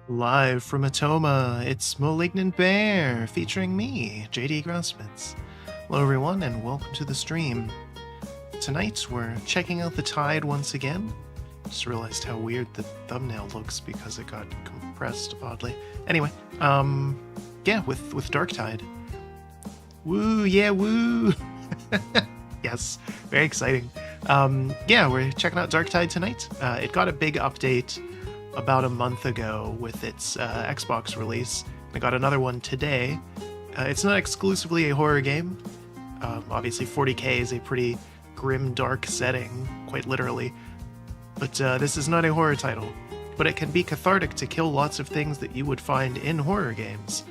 Live from Atoma, it's Malignant Bear, featuring me, JD Grossmitz. Hello everyone, and welcome to the stream. Tonight, we're checking out the Tide once again. Just realized how weird the thumbnail looks because it got compressed oddly. Anyway, yeah, with Darktide. Woo, yeah, woo! Yes, very exciting. Yeah, we're checking out Darktide tonight. It got a big update about a month ago with its Xbox release. I got another one today. It's not exclusively a horror game. Obviously 40K is a pretty grim, dark setting, quite literally. But this is not a horror title. But it can be cathartic to kill lots of things that you would find in horror games,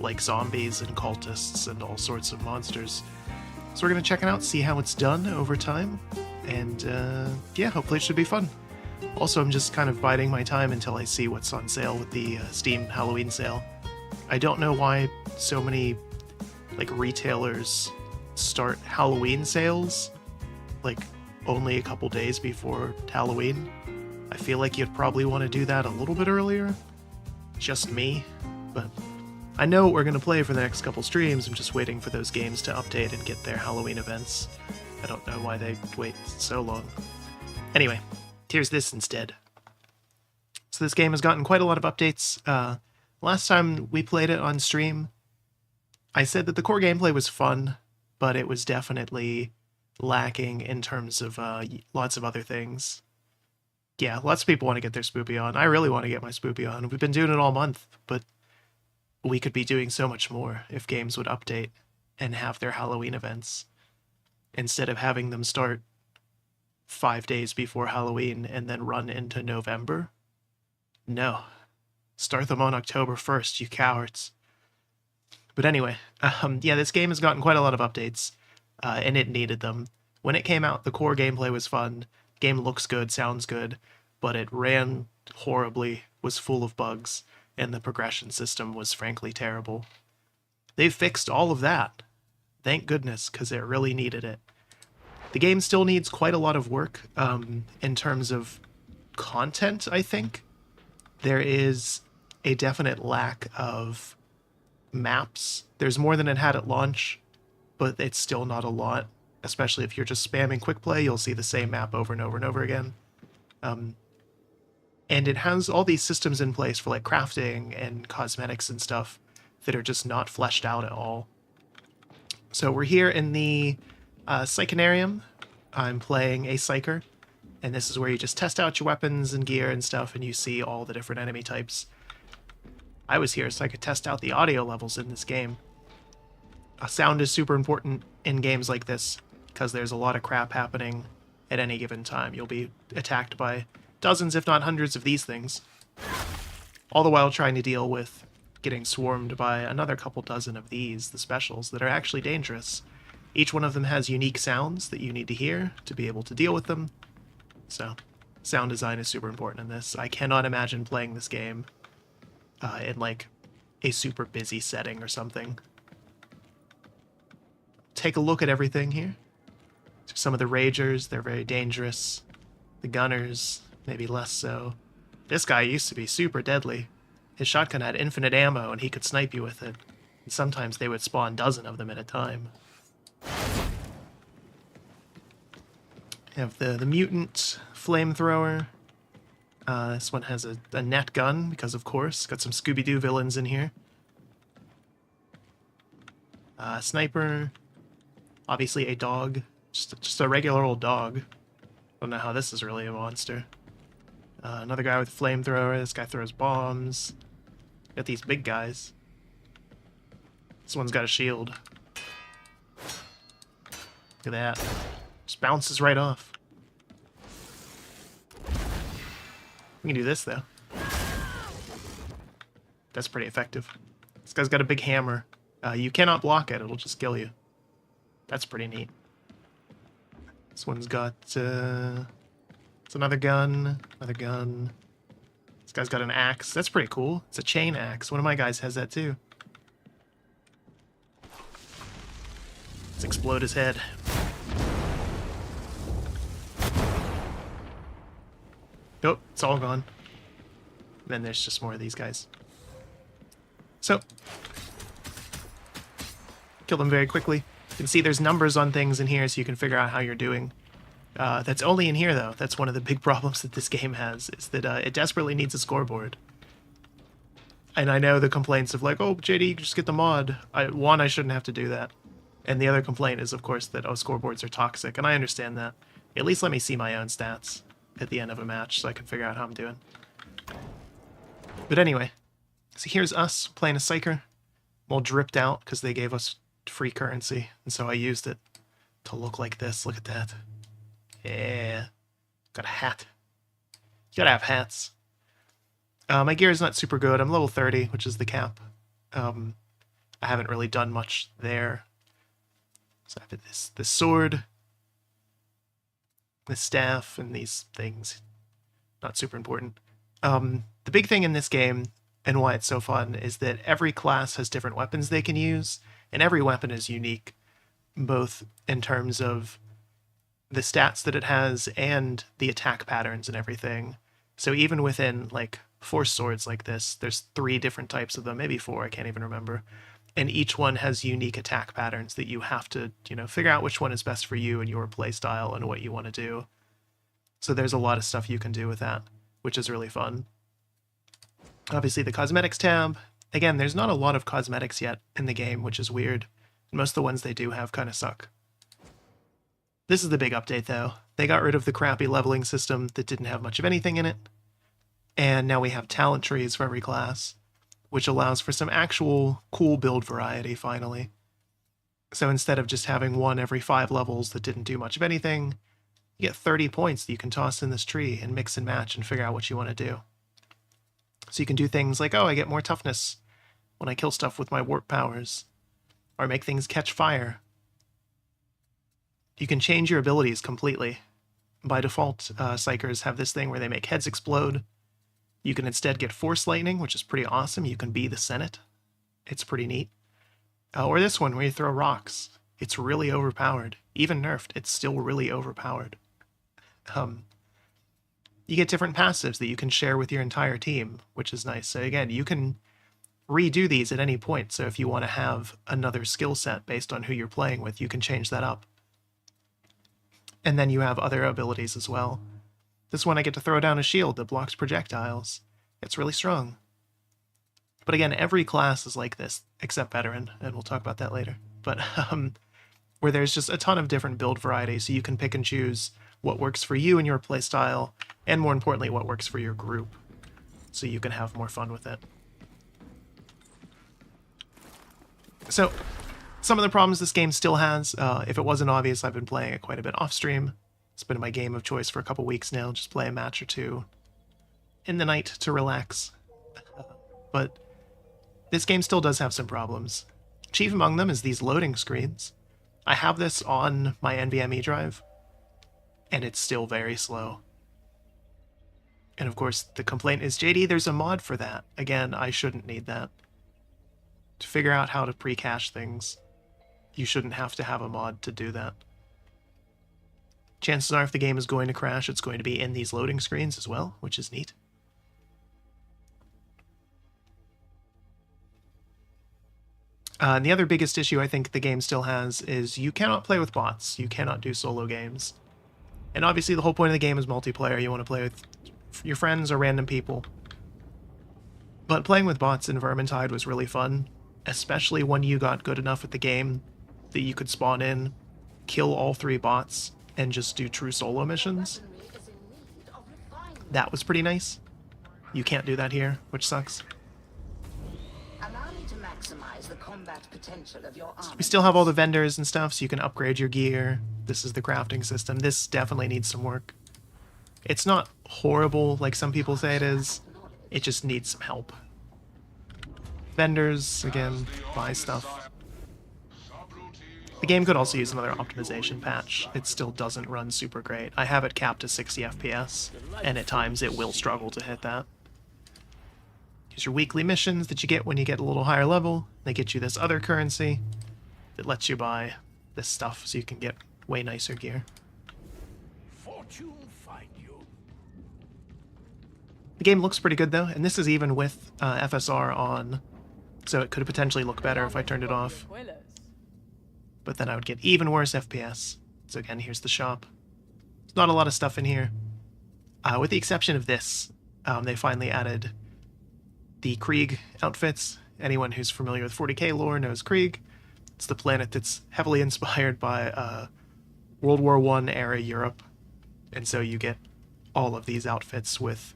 like zombies and cultists and all sorts of monsters. So we're going to check it out, see how it's done over time, and yeah, hopefully it should be fun. Also, I'm just kind of biding my time until I see what's on sale with the Steam Halloween sale. I don't know why so many retailers start Halloween sales only a couple days before Halloween. I feel like you'd probably want to do that a little bit earlier. Just me, but I know what we're going to play for the next couple streams. I'm just waiting for those games to update and get their Halloween events. I don't know why they wait so long. Anyway, here's this instead. So this game has gotten quite a lot of updates. Last time we played it on stream, I said that the core gameplay was fun, but it was definitely lacking in terms of lots of other things. Yeah, lots of people want to get their spoopy on. I really want to get my spoopy on. We've been doing it all month, but we could be doing so much more if games would update and have their Halloween events instead of having them start 5 days before Halloween and then run into November. No. Start them on October 1st, you cowards. But anyway, yeah, this game has gotten quite a lot of updates, and it needed them. When it came out, the core gameplay was fun. Game looks good, sounds good, but it ran horribly, was full of bugs, and the progression system was frankly terrible. They've fixed all of that. Thank goodness, because it really needed it. The game still needs quite a lot of work in terms of content, I think. There is a definite lack of maps. There's more than it had at launch, but it's still not a lot. Especially if you're just spamming quick play, you'll see the same map over and over and over again. And it has all these systems in place for crafting and cosmetics and stuff that are just not fleshed out at all. So we're here in the Psychonarium. I'm playing a Psyker, and this is where you just test out your weapons and gear and stuff, and you see all the different enemy types. I was here so I could test out the audio levels in this game. Sound is super important in games like this, because there's a lot of crap happening at any given time. You'll be attacked by dozens, if not hundreds, of these things, all the while trying to deal with getting swarmed by another couple dozen of these, the specials, that are actually dangerous. Each one of them has unique sounds that you need to hear to be able to deal with them. So, sound design is super important in this. I cannot imagine playing this game in a super busy setting or something. Take a look at everything here. Some of the Ragers, they're very dangerous. The Gunners, maybe less so. This guy used to be super deadly. His shotgun had infinite ammo and he could snipe you with it. And sometimes they would spawn a dozen of them at a time. You have the Mutant Flamethrower. This one has a net gun, because of course. Got some Scooby-Doo villains in here. Sniper. Obviously a dog. Just a regular old dog. Don't know how this is really a monster. Another guy with a flamethrower. This guy throws bombs. Got these big guys. This one's got a shield. Look at that. Just bounces right off. We can do this, though. That's pretty effective. This guy's got a big hammer. You cannot block it. It'll just kill you. That's pretty neat. This one's got, it's another gun, another gun. This guy's got an axe. That's pretty cool. It's a chain axe. One of my guys has that too. Let's explode his head. Nope, it's all gone. then there's just more of these guys. So, kill them very quickly. You can see there's numbers on things in here so you can figure out how you're doing. That's only in here, though. That's one of the big problems that this game has, is that it desperately needs a scoreboard. And I know the complaints of like, oh, JD, just get the mod. One, I shouldn't have to do that. And the other complaint is, of course, that, oh, scoreboards are toxic. And I understand that. At least let me see my own stats at the end of a match so I can figure out how I'm doing. But anyway, so here's us playing a Psyker. I'm all dripped out because they gave us free currency. And so I used it to look like this. Look at that. Yeah. Got a hat. You gotta have hats. My gear is not super good. I'm level 30, which is the cap. I haven't really done much there. So I have this sword, this staff, and these things. Not super important. The big thing in this game, and why it's so fun, is that every class has different weapons they can use, and every weapon is unique, both in terms of the stats that it has and the attack patterns and everything. So even within, like, force swords like this, there's 3 different types of them, maybe 4, I can't even remember. And each one has unique attack patterns that you have to, figure out which one is best for you and your playstyle and what you want to do. So there's a lot of stuff you can do with that, which is really fun. Obviously the cosmetics tab. Again, there's not a lot of cosmetics yet in the game, which is weird. Most of the ones they do have kind of suck. This is the big update, though. They got rid of the crappy leveling system that didn't have much of anything in it. And now we have talent trees for every class, which allows for some actual cool build variety, finally. So instead of just having one every 5 levels that didn't do much of anything, you get 30 points that you can toss in this tree and mix and match and figure out what you want to do. So you can do things like, oh, I get more toughness when I kill stuff with my warp powers, or make things catch fire. You can change your abilities completely. By default, Psykers have this thing where they make heads explode. You can instead get Force Lightning, which is pretty awesome. You can be the Senate. It's pretty neat. Or this one, where you throw rocks. It's really overpowered. Even nerfed, it's still really overpowered. You get different passives that you can share with your entire team, which is nice. So again, you can redo these at any point. So if you want to have another skill set based on who you're playing with, you can change that up. And then you have other abilities as well. This one I get to throw down a shield that blocks projectiles. It's really strong. But again, every class is like this, except Veteran, and we'll talk about that later. But where there's just a ton of different build varieties, so you can pick and choose what works for you and your playstyle, and more importantly, what works for your group, so you can have more fun with it. So, some of the problems this game still has, if it wasn't obvious, I've been playing it quite a bit off-stream. It's been my game of choice for a couple weeks now, just play a match or two in the night to relax. But this game still does have some problems. Chief among them is these loading screens. I have this on my NVMe drive, and it's still very slow. And of course, the complaint is, JD, there's a mod for that. Again, I shouldn't need that. To figure out how to pre-cache things, you shouldn't have to have a mod to do that. Chances are if the game is going to crash, it's going to be in these loading screens as well, which is neat. And the other biggest issue I think the game still has is you cannot play with bots. You cannot do solo games. And obviously the whole point of the game is multiplayer. You want to play with your friends or random people. But playing with bots in Vermintide was really fun, especially when you got good enough at the game that you could spawn in, kill all 3 bots, and just do true solo missions. That was pretty nice. You can't do that here, which sucks. Allow me to maximize the combat potential of your army. We still have all the vendors and stuff, so you can upgrade your gear. This is the crafting system. This definitely needs some work. It's not horrible like some people say it is. It just needs some help. Vendors, again, buy stuff. The game could also use another optimization patch. It still doesn't run super great. I have it capped to 60 FPS, and at times it will struggle to hit that. Here's your weekly missions that you get when you get a little higher level. They get you this other currency that lets you buy this stuff so you can get way nicer gear. Fortune find you. The game looks pretty good though, and this is even with FSR on, so it could potentially look better if I turned it off. But then I would get even worse FPS. So again, here's the shop. There's not a lot of stuff in here. With the exception of this, they finally added the Krieg outfits. Anyone who's familiar with 40K lore knows Krieg. It's the planet that's heavily inspired by World War I era Europe. And so you get all of these outfits with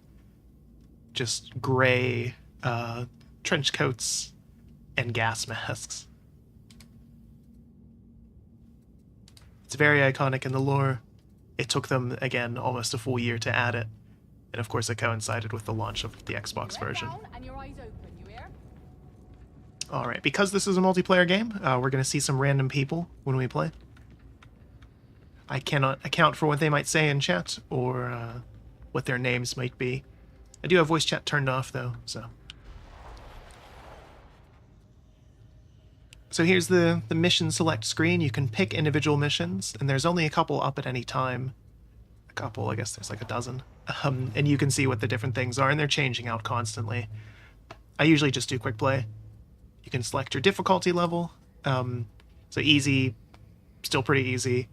just gray trench coats and gas masks. It's very iconic in the lore. It took them, again, almost a full year to add it. And of course it coincided with the launch of the Xbox version. Alright, because this is a multiplayer game, we're going to see some random people when we play. I cannot account for what they might say in chat, or what their names might be. I do have voice chat turned off, though, so... So here's the mission select screen. You can pick individual missions, and there's only a couple up at any time. A couple, I guess there's like a dozen. And you can see what the different things are, and they're changing out constantly. I usually just do quick play. You can select your difficulty level. So easy, still pretty easy.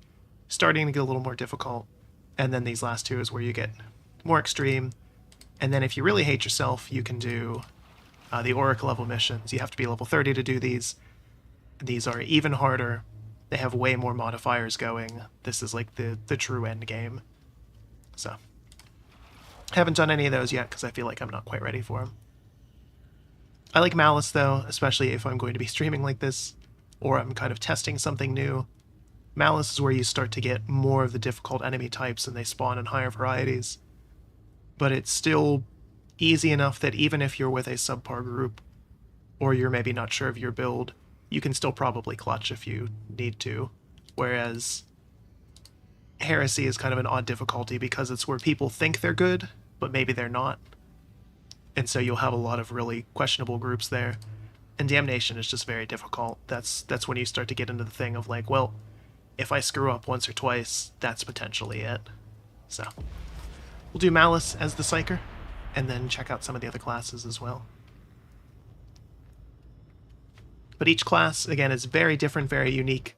Starting to get a little more difficult. And then these last two is where you get more extreme. And then if you really hate yourself, you can do the Oracle level missions. You have to be level 30 to do these. These are even harder. They have way more modifiers going. This is like the true end game. So, haven't done any of those yet because I feel like I'm not quite ready for them. I like Malice though, especially if I'm going to be streaming like this, or I'm kind of testing something new. Malice is where you start to get more of the difficult enemy types and they spawn in higher varieties. But it's still easy enough that even if you're with a subpar group, or you're maybe not sure of your build, you can still probably clutch if you need to. Whereas Heresy is kind of an odd difficulty because it's where people think they're good, but maybe they're not. And so you'll have a lot of really questionable groups there. And Damnation is just very difficult. That's when you start to get into the thing of like, well, if I screw up once or twice, that's potentially it. So, we'll do Malice as the Psyker, and then check out some of the other classes as well. But each class, again, is very different, very unique.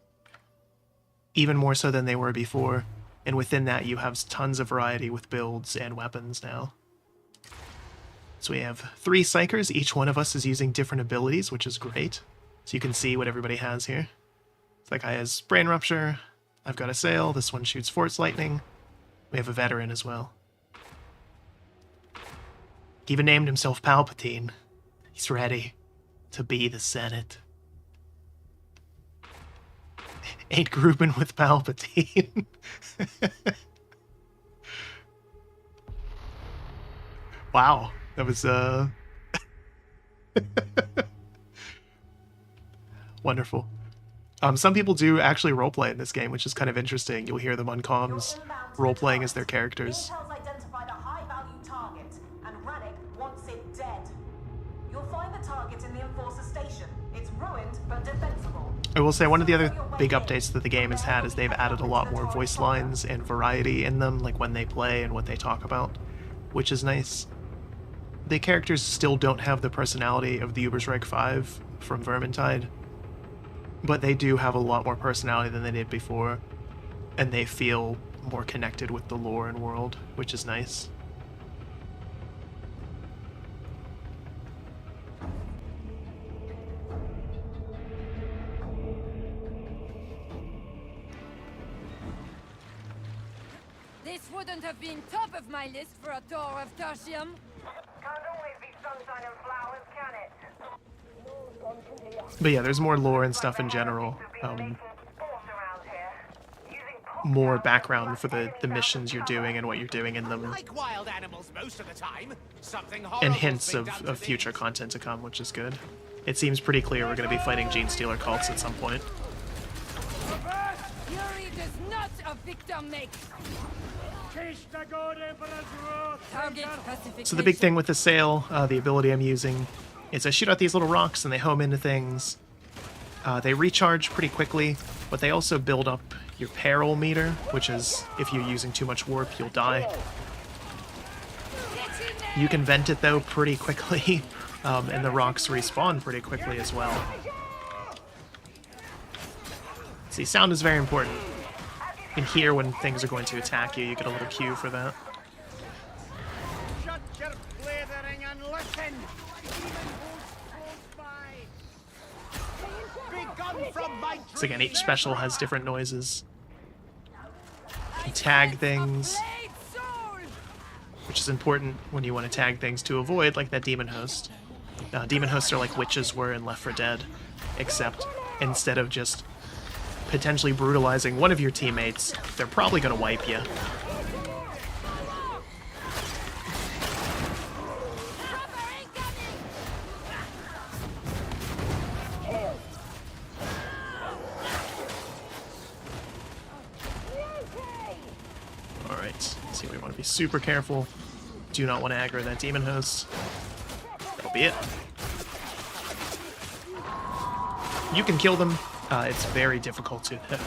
Even more so than they were before. And within that, you have tons of variety with builds and weapons now. So we have 3 Psykers. Each one of us is using different abilities, which is great. So you can see what everybody has here. So that guy has Brain Rupture. I've got a Sail. This one shoots Force Lightning. We have a Veteran as well. He even named himself Palpatine. He's ready to be the Senate. Ain't grouping with Palpatine. Wow, that was wonderful. Some people do actually roleplay in this game, which is kind of interesting. You'll hear them on comms roleplaying as their characters. Identified a high-value target, and Rannick wants it dead. You'll find the target in the Enforcer station. It's ruined but defensible. I will say one of the other big updates that the game has had is they've added a lot more voice lines and variety in them, like when they play and what they talk about, which is nice. The characters still don't have the personality of the Uberstrike 5 from Vermintide, but they do have a lot more personality than they did before, and they feel more connected with the lore and world, which is nice. This wouldn't have been top of my list for a tour of Tertium. Can't always be sunshine and flowers, can it? But yeah, there's more lore and stuff in general. More background for the missions you're doing and what you're doing in them. Like wild animals most of the time. Something And hints of future content to come, which is good. It seems pretty clear we're going to be fighting Gene Stealer cults at some point. Fury does not a victim make. Target pacification. So the big thing with the Sail, the ability I'm using, is I shoot out these little rocks and they home into things. They recharge pretty quickly, but they also build up your peril meter, which is if you're using too much warp, you'll die. You can vent it though pretty quickly, and the rocks respawn pretty quickly as well. See, sound is very important. You can hear when things are going to attack you. You get a little cue for that. Shut your blathering and listen! Begone from my So again, each special has different noises. You can tag things, which is important when you want to tag things to avoid, like that demon host. Demon hosts are like witches were in Left 4 Dead, except instead of just potentially brutalizing one of your teammates, they're probably going to wipe you. Alright, see, we want to be super careful. Do not want to aggro that demon host. That'll be it. You can kill them. It's very difficult to hit.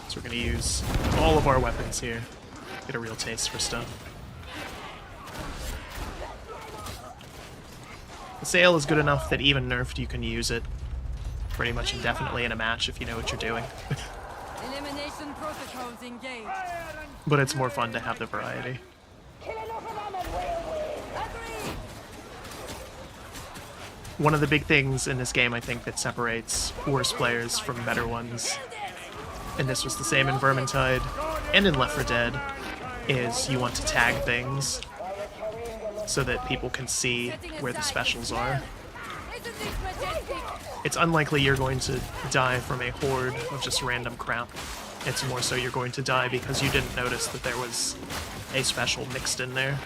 So we're going to use all of our weapons here. Get a real taste for stuff. The sail is good enough that even nerfed you can use it pretty much indefinitely in a match if you know what you're doing. Elimination protocols engaged. But it's more fun to have the variety. One of the big things in this game, I think, that separates worse players from better ones, and this was the same in Vermintide and in Left 4 Dead, is you want to tag things so that people can see where the specials are. Isn't this majestic? It's unlikely you're going to die from a horde of just random crap. It's more so you're going to die because you didn't notice that there was a special mixed in there.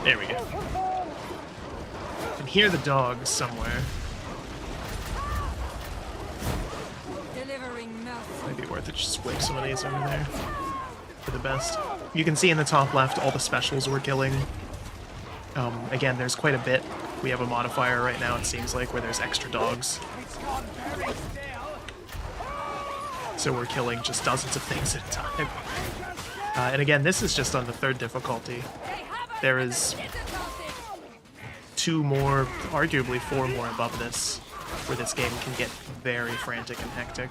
There we go. You can hear the dogs somewhere. Might be worth it just whip some of these over there for the best. You can see in the top left all the specials we're killing. Again, there's quite a bit. We have a modifier right now, it seems like, where there's extra dogs. So we're killing just dozens of things at a time. And again, this is just on the 3rd difficulty. There is 2 more, arguably 4 more above this, where this game can get very frantic and hectic.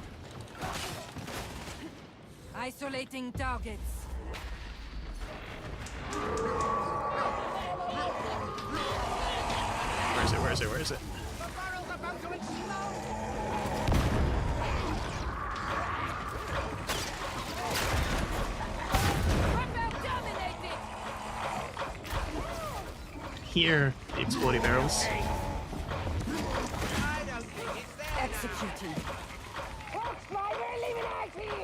Isolating targets. Where is it? Where is it? Where is it? Here, the exploding barrels. Executing.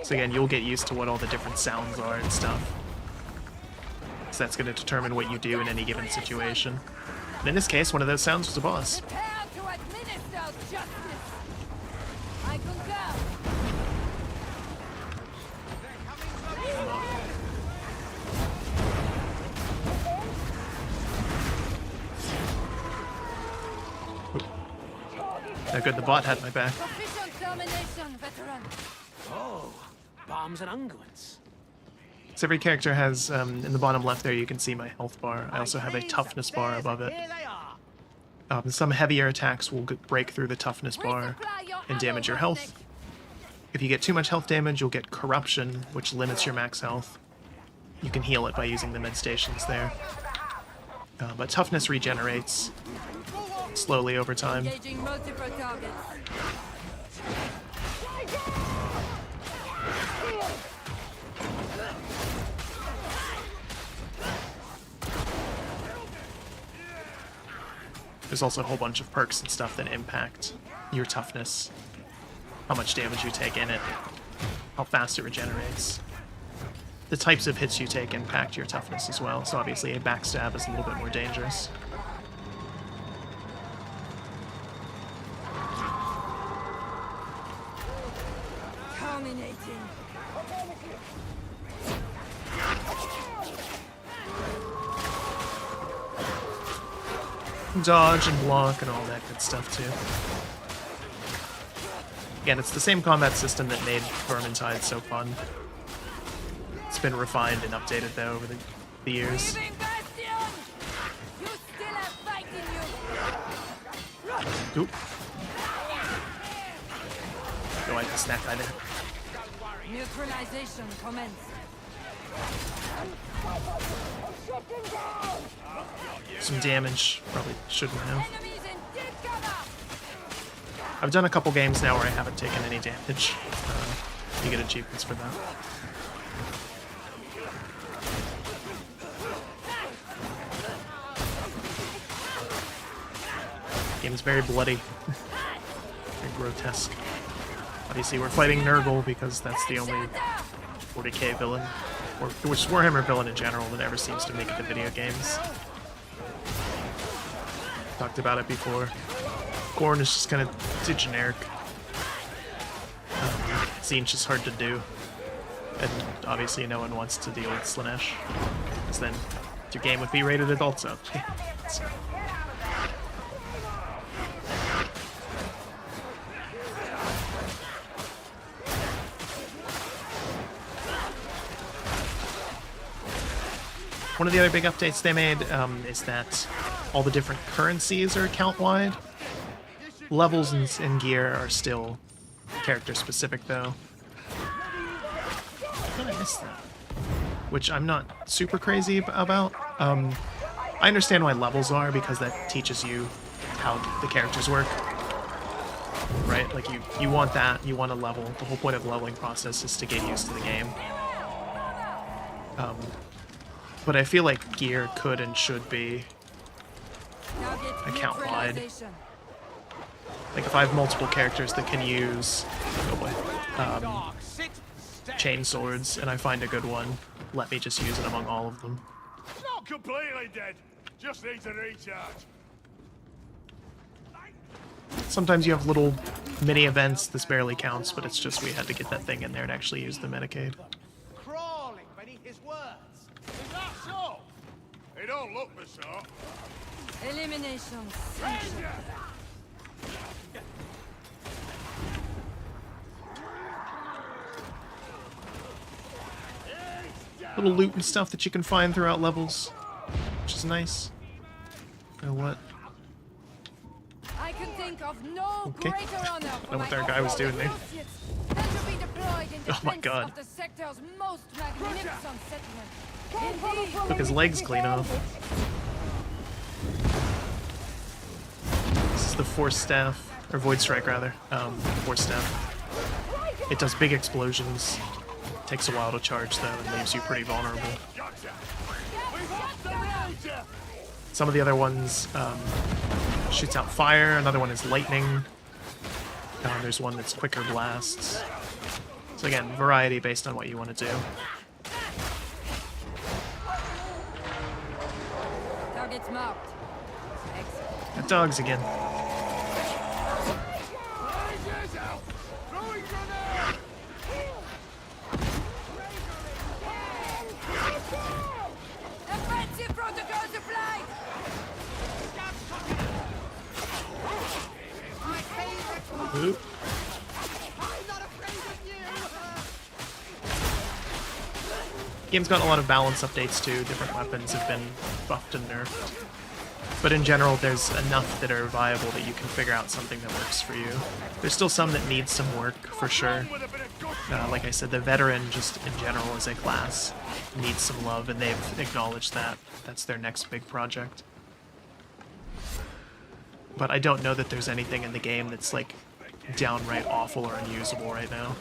So again, you'll get used to what all the different sounds are and stuff. So that's going to determine what you do in any given situation. And in this case, one of those sounds was a boss. Prepare to administer justice. I concur. No good, the bot had my back. Sufficient termination, veteran. Oh, bombs and unguents. So every character has, in the bottom left there, you can see my health bar. I also have a toughness bar above it. Here they are. Some heavier attacks will break through the toughness bar and damage your health. If you get too much health damage, you'll get corruption, which limits your max health. You can heal it by using the med stations there. But toughness regenerates slowly over time. Engaging multiple targets. There's also a whole bunch of perks and stuff that impact your toughness, how much damage you take in it, how fast it regenerates. The types of hits you take impact your toughness as well, so obviously a backstab is a little bit more dangerous. Terminating. dodge and block and all that good stuff too. Again, it's the same combat system that made Vermintide so fun. It's been refined and updated though over the years. Living Bastion! You still have fight in you! Oop. Go like the snack guy there. Neutralization commenced. Some damage. Probably shouldn't have. Enemies in deep cover! I've done a couple games now where I haven't taken any damage. You get achievements for that. Game's very bloody. Very grotesque. Obviously we're fighting Nurgle because that's the only 40k villain, or which Warhammer villain in general, that ever seems to make it to video games. Talked about it before. Gorn is just kind of too generic. Scene's just hard to do. And obviously no one wants to deal with Slanesh, because then your game would be rated adult zone. So. One of the other big updates they made is that all the different currencies are account-wide. Levels and gear are still character-specific, though. I thought I missed that. Which I'm not super crazy about. I understand why levels are, because that teaches you how the characters work. Right? Like, you want that, you want to level. The whole point of the leveling process is to get used to the game. But I feel like gear could and should be account-wide. Like if I have multiple characters that can use chain swords, and I find a good one, let me just use it among all of them. Not completely dead. Just needs a recharge. Sometimes you have little mini events. This barely counts, but it's just we had to get that thing in there and actually use the Medicaid. Crawling beneath his words. Is that so? It don't look the sort. Elimination. Little loot and stuff that you can find throughout levels, which is nice. You know what? I can think of no Okay. greater honor I for know what my that guy was doing there. associates than to be deployed in Oh my defense God. of the sector's most magnificent settlement. Indeed. Took his legs clean off. This is the Force Staff, or Void Strike rather. Force Staff. It does big explosions. Takes a while to charge though, and leaves you pretty vulnerable. Some of the other ones shoots out fire. Another one is lightning. There's one that's quicker blasts. So again, variety based on what you want to do. Targets marked. Excellent. Got dogs again. Offensive protocols applied. Oop. Game's got a lot of balance updates too. Different weapons have been buffed and nerfed. But in general, there's enough that are viable that you can figure out something that works for you. There's still some that need some work, for sure. Like I said, the veteran, just in general as a class, needs some love, and they've acknowledged that. That's their next big project. But I don't know that there's anything in the game that's, like, downright awful or unusable right now.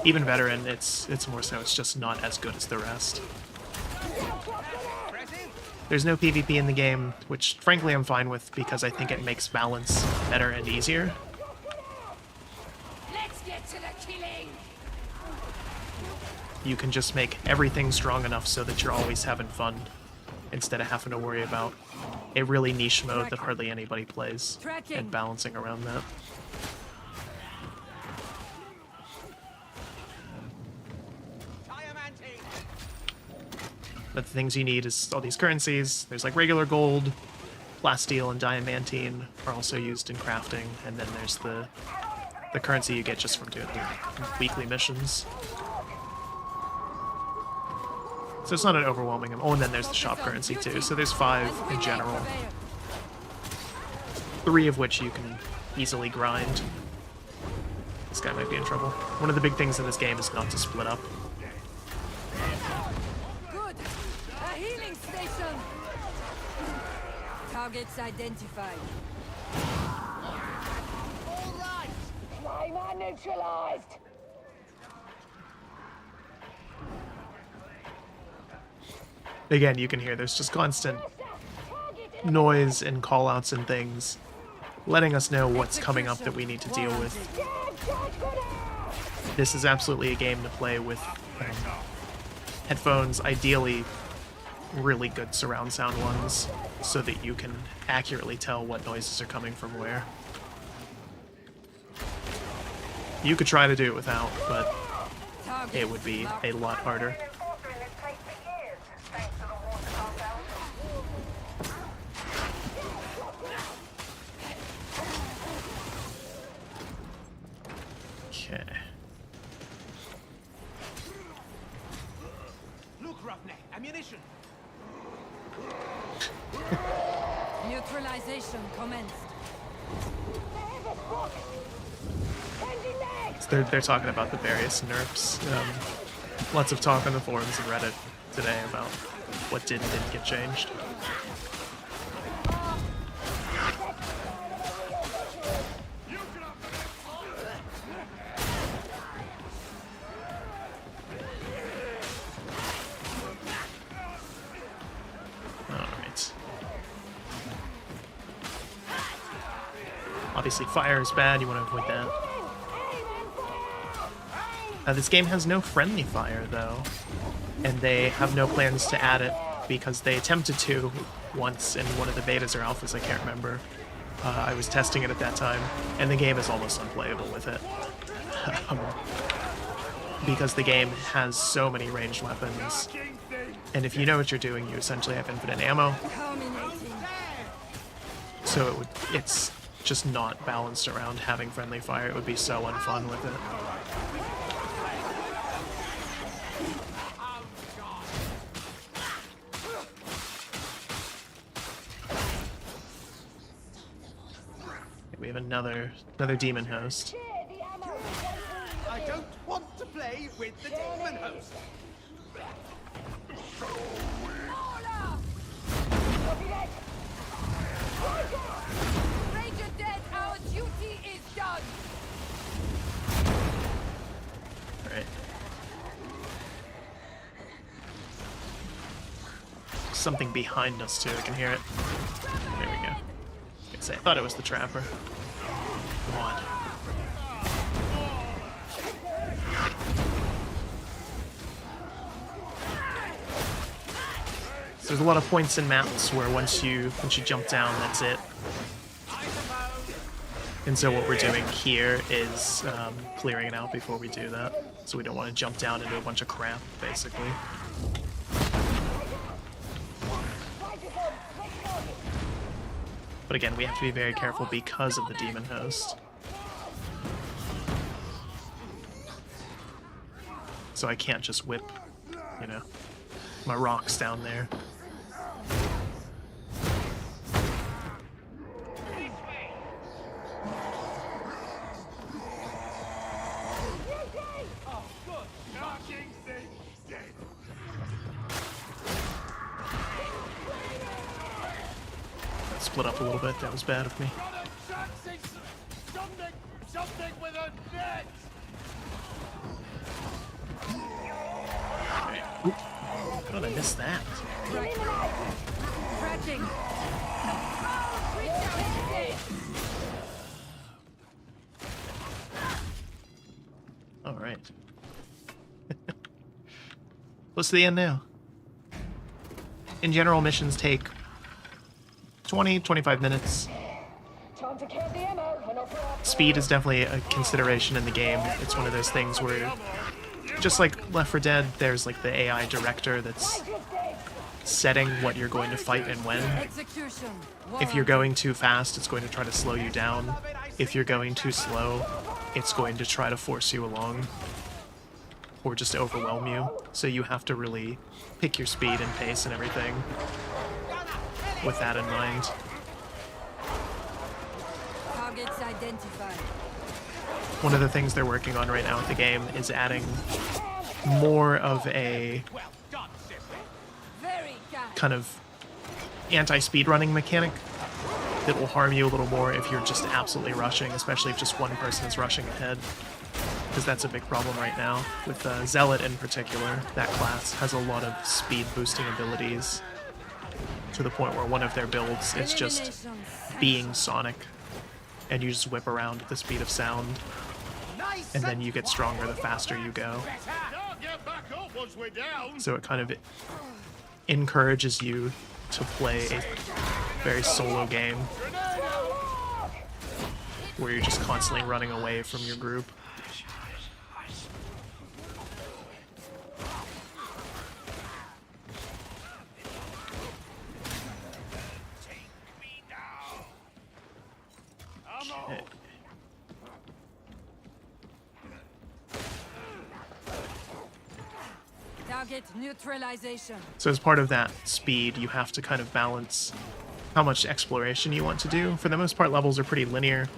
Even veteran, it's more so, it's just not as good as the rest. There's no PvP in the game, which frankly I'm fine with because I think it makes balance better and easier. Let's get to the killing. You can just make everything strong enough so that you're always having fun, instead of having to worry about a really niche mode that hardly anybody plays, and balancing around that. But the things you need is all these currencies. There's like regular gold, plasteel and diamantine are also used in crafting, and then there's the currency you get just from doing the weekly missions. So it's not an overwhelming amount. Oh, and then there's the shop currency too. So there's 5 in general. 3 of which you can easily grind. This guy might be in trouble. One of the big things in this game is not to split up. Good. A healing station. Targets identified. All right. Flamer neutralized. Again, you can hear there's just constant noise and callouts and things, letting us know what's coming up that we need to deal with. This is absolutely a game to play with headphones, ideally really good surround sound ones, so that you can accurately tell what noises are coming from where. You could try to do it without, but it would be a lot harder. Okay. Look, Roughneck, ammunition. Neutralization commenced. So they're talking about the various nerfs. Lots of talk on the forums and Reddit today about what did and didn't get changed. Alright. Obviously fire is bad, you want to avoid that. This game has no friendly fire, though, and they have no plans to add it because they attempted to once in one of the betas or alphas, I can't remember. I was testing it at that time, and the game is almost unplayable with it. Because the game has so many ranged weapons, and if you know what you're doing, you essentially have infinite ammo. So it's just not balanced around having friendly fire. It would be so unfun with it. We have another demon host. I don't want to play with the demon host. Ranger dead, our duty is done. Alright. Something behind us too, I can hear it. There we go. I thought it was the trapper. Come on. So there's a lot of points in maps where once you jump down, that's it. And so what we're doing here is clearing it out before we do that. So we don't want to jump down into a bunch of crap, basically. But again, we have to be very careful because of the demon host. So I can't just whip, you know, my rocks down there. Split up a little bit. That was bad of me. Something with a net. Right. Oop. How did I miss that? Right. Tracking. All right. Close to the end now. In general, missions take 20-25 minutes. Speed is definitely a consideration in the game. It's one of those things where, just like Left 4 Dead, there's like the AI director that's setting what you're going to fight and when. Execution. If you're going too fast, it's going to try to slow you down. If you're going too slow, it's going to try to force you along or just overwhelm you. So you have to really pick your speed and pace and everything with that in mind. Targets identified. One of the things they're working on right now with the game is adding more of a Very kind. kind of anti-speedrunning mechanic that will harm you a little more if you're just absolutely rushing, especially if just one person is rushing ahead. Because that's a big problem right now. With Zealot in particular, that class has a lot of speed boosting abilities to the point where one of their builds is just being Sonic, and you just whip around at the speed of sound, and then you get stronger the faster you go. So it kind of encourages you to play a very solo game where you're just constantly running away from your group. Shit. Target neutralization. So as part of that speed, you have to kind of balance how much exploration you want to do. For the most part, levels are pretty linear,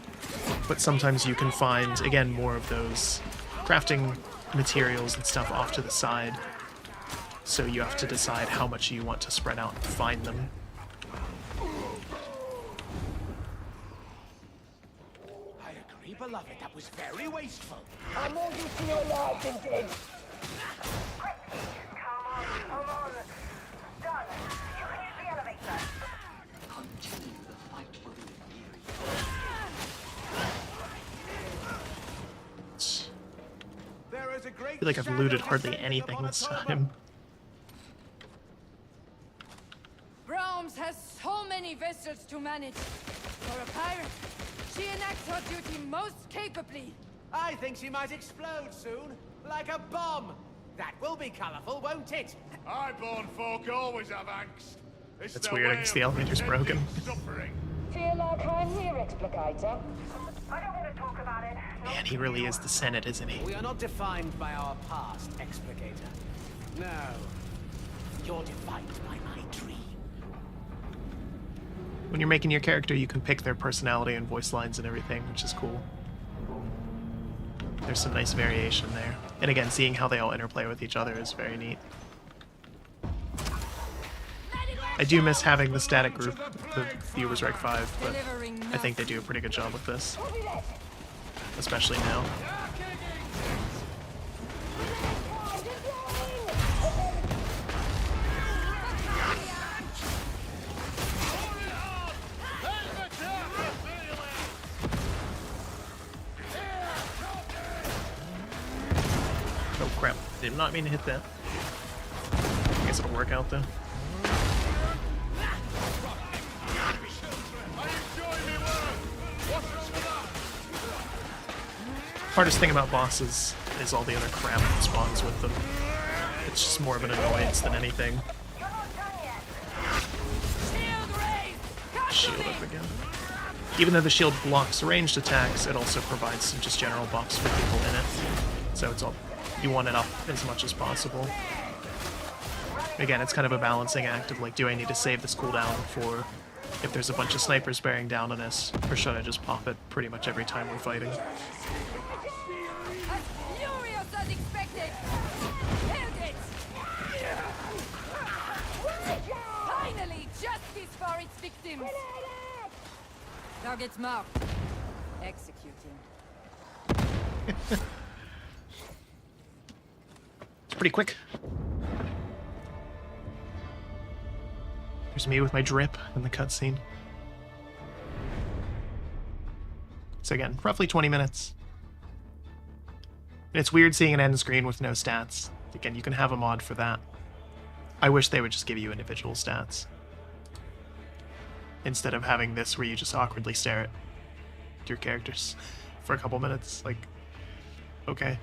but sometimes you can find, again, more of those crafting materials and stuff off to the side. So you have to decide how much you want to spread out and find them. I agree, beloved. That was very wasteful. I'm all used to your life, indeed. Come on. Done. You can use the elevator. Continue the fight will be There is a great I feel like I've looted hardly anything this time. Brahms has so many vessels to manage. For a pirate, she enacts her duty most capably. I think she might explode soon, like a bomb. That will be colourful, won't it? Highborn folk always have angst. That's weird, I guess the elevator's broken. Feel like I'm here, Explicator. I don't want to talk about it. Man, he really is the Senate, isn't he? We are not defined by our past, Explicator. No. You're defined by my dream. When you're making your character, you can pick their personality and voice lines and everything, which is cool. There's some nice variation there. And again, seeing how they all interplay with each other is very neat. I do miss having the static group, the Viewers Rec 5, but I think they do a pretty good job with this. Especially now. Oh crap, did not mean to hit that. I guess it'll work out though. Hardest thing about bosses is all the other crap that spawns with them. It's just more of an annoyance than anything. Shield up again. Even though the shield blocks ranged attacks, it also provides some just general buffs for people in it. So it's all, you want it up as much as possible. Again, it's kind of a balancing act of like, do I need to save this cooldown for if there's a bunch of snipers bearing down on us, or should I just pop it pretty much every time we're fighting? As furious as expected. Held it. Finally, justice for its victims. Targets marked. Executing. It's pretty quick. There's me with my drip in the cutscene. So again, roughly 20 minutes. And it's weird seeing an end screen with no stats. Again, you can have a mod for that. I wish they would just give you individual stats, instead of having this where you just awkwardly stare at your characters for a couple minutes. Like, okay.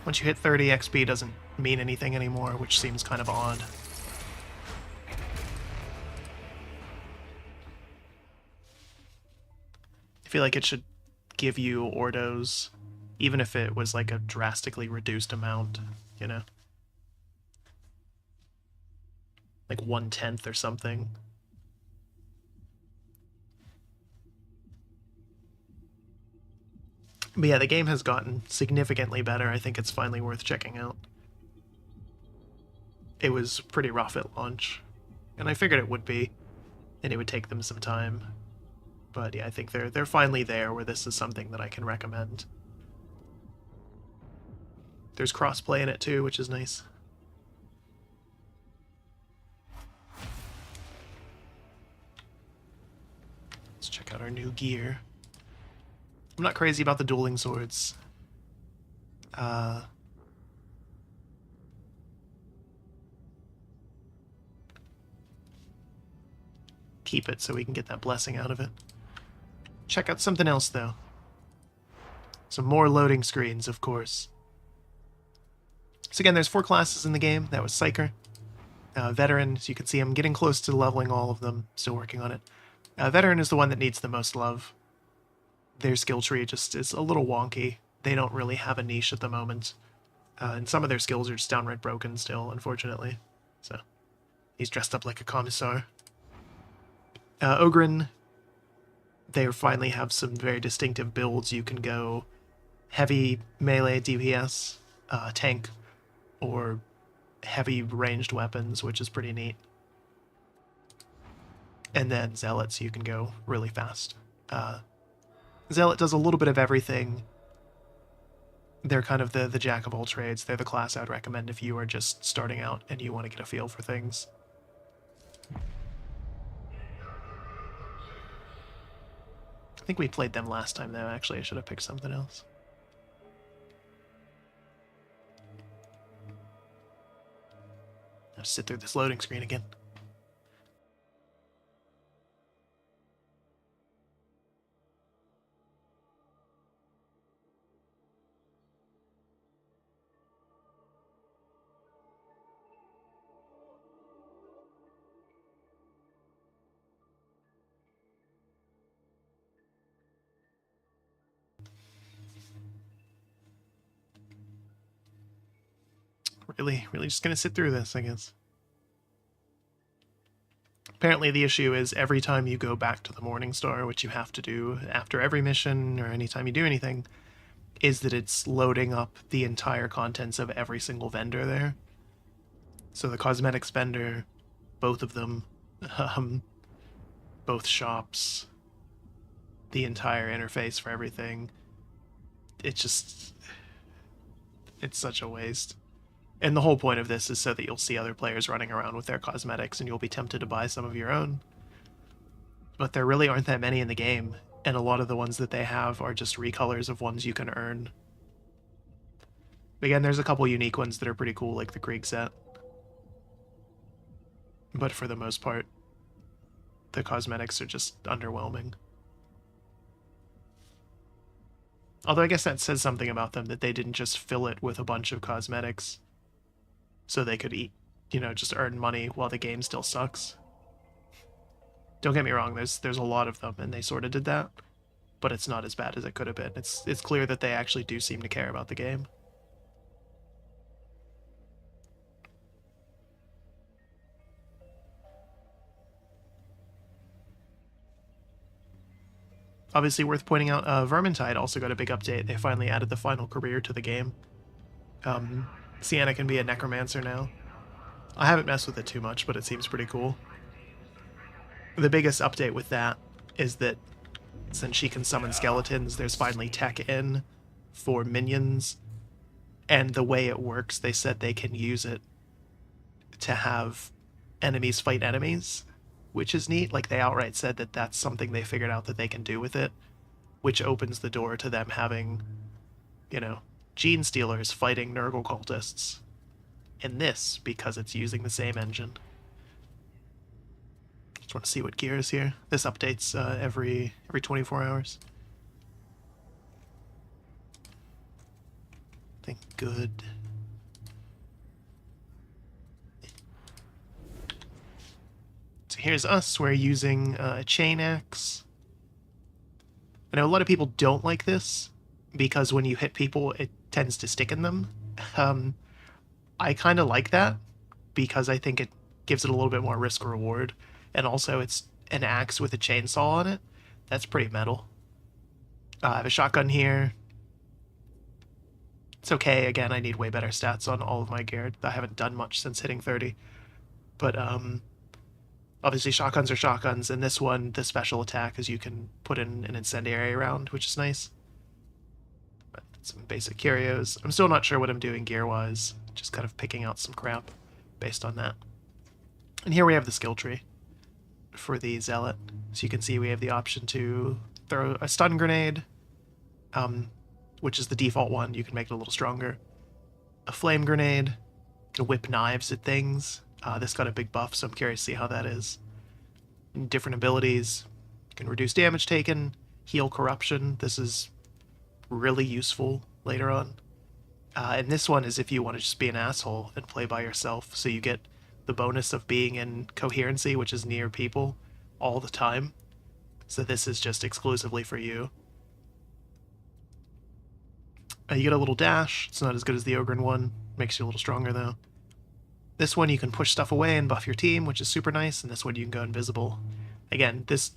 Once you hit 30, XP doesn't mean anything anymore, which seems kind of odd. I feel like it should give you ordos, even if it was like a drastically reduced amount, you know? Like 1/10 or something. But yeah, the game has gotten significantly better. I think it's finally worth checking out. It was pretty rough at launch, and I figured it would be, and it would take them some time. But yeah, I think they're finally there where this is something that I can recommend. There's crossplay in it too, which is nice. Let's check out our new gear. I'm not crazy about the dueling swords. Keep it so we can get that blessing out of it. Check out something else, though. Some more loading screens, of course. So again, there's 4 classes in the game. That was Psyker. Veteran, as you can see, I'm getting close to leveling all of them. Still working on it. Veteran is the one that needs the most love. Their skill tree just is a little wonky. They don't really have a niche at the moment. And some of their skills are just downright broken still, unfortunately. So, he's dressed up like a commissar. Ogren, they finally have some very distinctive builds. You can go heavy melee DPS, tank, or heavy ranged weapons, which is pretty neat. And then Zealots, you can go really fast. Zealot does a little bit of everything. They're kind of the jack of all trades. They're the class I'd recommend if you are just starting out and you want to get a feel for things. I think we played them last time, though. Actually, I should have picked something else. I'll sit through this loading screen again. Really just gonna sit through this, I guess. Apparently the issue is every time you go back to the Morning Star, which you have to do after every mission or anytime you do anything, is that it's loading up the entire contents of every single vendor there. So the cosmetics vendor, both of them, both shops, the entire interface for everything. It's such a waste. And the whole point of this is so that you'll see other players running around with their cosmetics and you'll be tempted to buy some of your own. But there really aren't that many in the game, and a lot of the ones that they have are just recolors of ones you can earn. Again, there's a couple unique ones that are pretty cool, like the Krieg set. But for the most part, the cosmetics are just underwhelming. Although I guess that says something about them, that they didn't just fill it with a bunch of cosmetics so they could eat, just earn money while the game still sucks. Don't get me wrong, there's a lot of them, and they sort of did that, but it's not as bad as it could have been. It's clear that they actually do seem to care about the game. Obviously worth pointing out, Vermintide also got a big update. They finally added the final career to the game. Sienna can be a necromancer now. I haven't messed with it too much, but it seems pretty cool. The biggest update with that is that since she can summon skeletons, there's finally tech in for minions. And the way it works, they said they can use it to have enemies fight enemies, which is neat. Like, they outright said that that's something they figured out that they can do with it, which opens the door to them having, gene stealers fighting Nurgle cultists. And this, because it's using the same engine. Just want to see what gear is here. This updates every 24 hours. I anything good. So here's us. We're using a chain axe. I know a lot of people don't like this because when you hit people, it tends to stick in them. I kind of like that because I think it gives it a little bit more risk reward. And also it's an axe with a chainsaw on it. That's pretty metal. I have a shotgun here. It's okay. Again, I need way better stats on all of my gear. I haven't done much since hitting 30. But obviously shotguns are shotguns, and this one, the special attack is you can put in an incendiary round, which is nice. But some basic curios. I'm still not sure what I'm doing gear-wise. Just kind of picking out some crap based on that. And here we have the skill tree for the Zealot. So you can see we have the option to throw a stun grenade, which is the default one. You can make it a little stronger. A flame grenade. You can whip knives at things. This got a big buff, so I'm curious to see how that is. And different abilities. You can reduce damage taken, heal corruption. This is really useful later on. And this one is if you want to just be an asshole and play by yourself. So you get the bonus of being in coherency, which is near people all the time. So this is just exclusively for you. You get a little dash. It's not as good as the Ogren one. Makes you a little stronger, though. This one you can push stuff away and buff your team, which is super nice. And this one you can go invisible. Again, this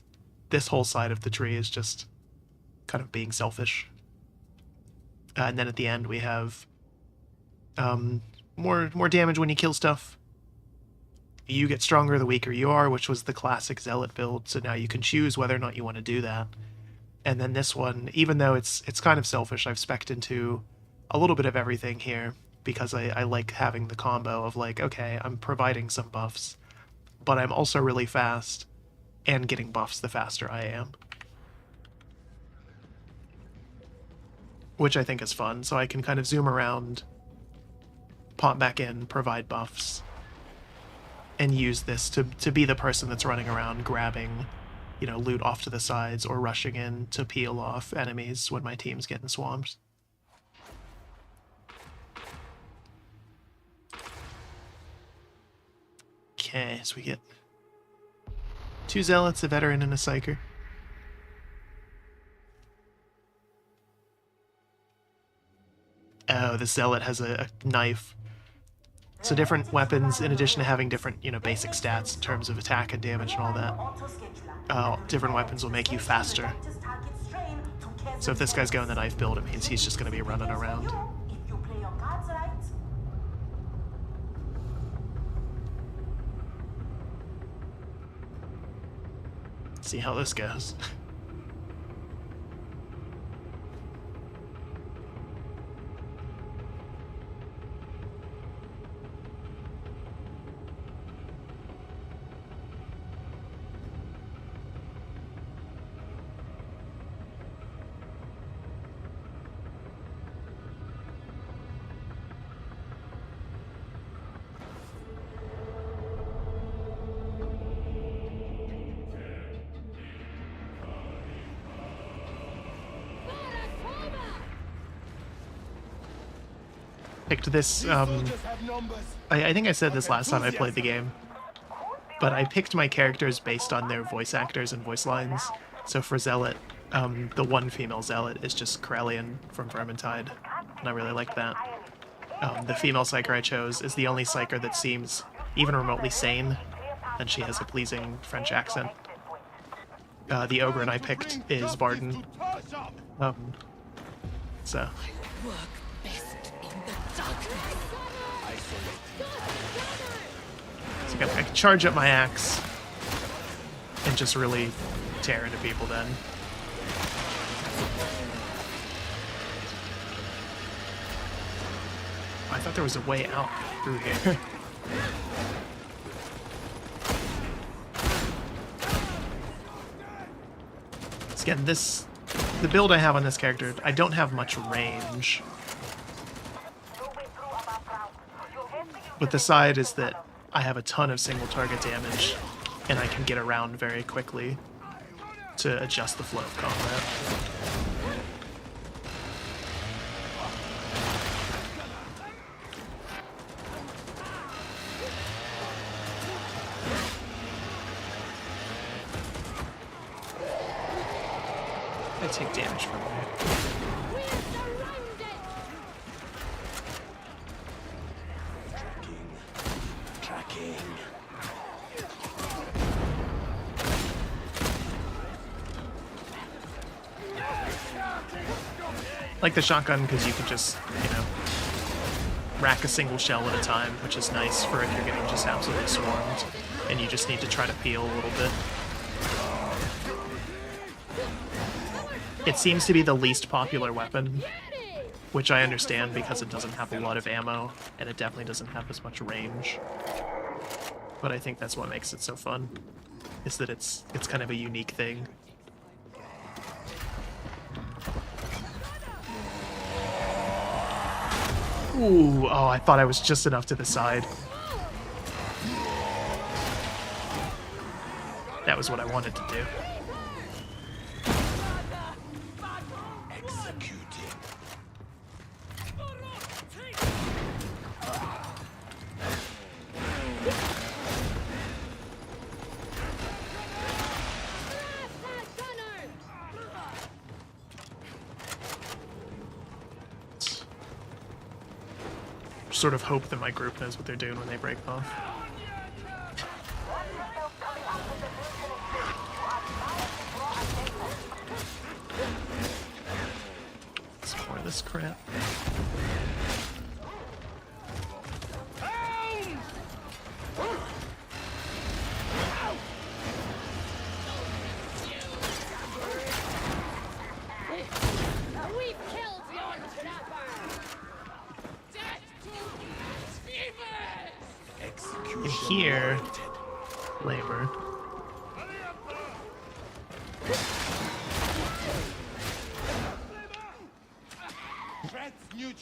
whole side of the tree is just kind of being selfish. And then at the end we have more damage when you kill stuff. You get stronger the weaker you are, which was the classic Zealot build. So now you can choose whether or not you want to do that. And then this one, even though it's kind of selfish, I've spec'd into a little bit of everything here because I like having the combo of like, okay, I'm providing some buffs, but I'm also really fast and getting buffs the faster I am. Which I think is fun, so I can kind of zoom around, pop back in, provide buffs, and use this to be the person that's running around grabbing, you know, loot off to the sides or rushing in to peel off enemies when my team's getting swamped. Okay, so we get 2 Zealots, a Veteran, and a Psyker. Oh, the Zealot has a knife. So different weapons, in addition to having different, you know, basic stats in terms of attack and damage and all that, different weapons will make you faster. So if this guy's going the knife build, it means he's just going to be running around. Let's see how this goes. Picked this, I think I said this last time I played the game, but I picked my characters based on their voice actors and voice lines. So for Zealot, the one female Zealot is just Corellian from Vermintide, and I really liked that. The female Psyker I chose is the only Psyker that seems even remotely sane, and she has a pleasing French accent. The Ogren I picked is Barden. So I can charge up my axe and just really tear into people then. I thought there was a way out through here. So again, the build I have on this character, I don't have much range. But the side is that I have a ton of single target damage, and I can get around very quickly to adjust the flow of combat. I take damage from there. We're surrounded! Tracking. Like the shotgun, because you can just, you know, rack a single shell at a time, which is nice for if you're getting just absolutely swarmed, and you just need to try to peel a little bit. It seems to be the least popular weapon, which I understand because it doesn't have a lot of ammo, and it definitely doesn't have as much range. But I think that's what makes it so fun, is that it's kind of a unique thing. Ooh, oh, I thought I was just enough to the side. That was what I wanted to do. Executing. Sort of hope that my group knows what they're doing when they break off. Let's pour this crap. We've killed your trapper! In here, labor.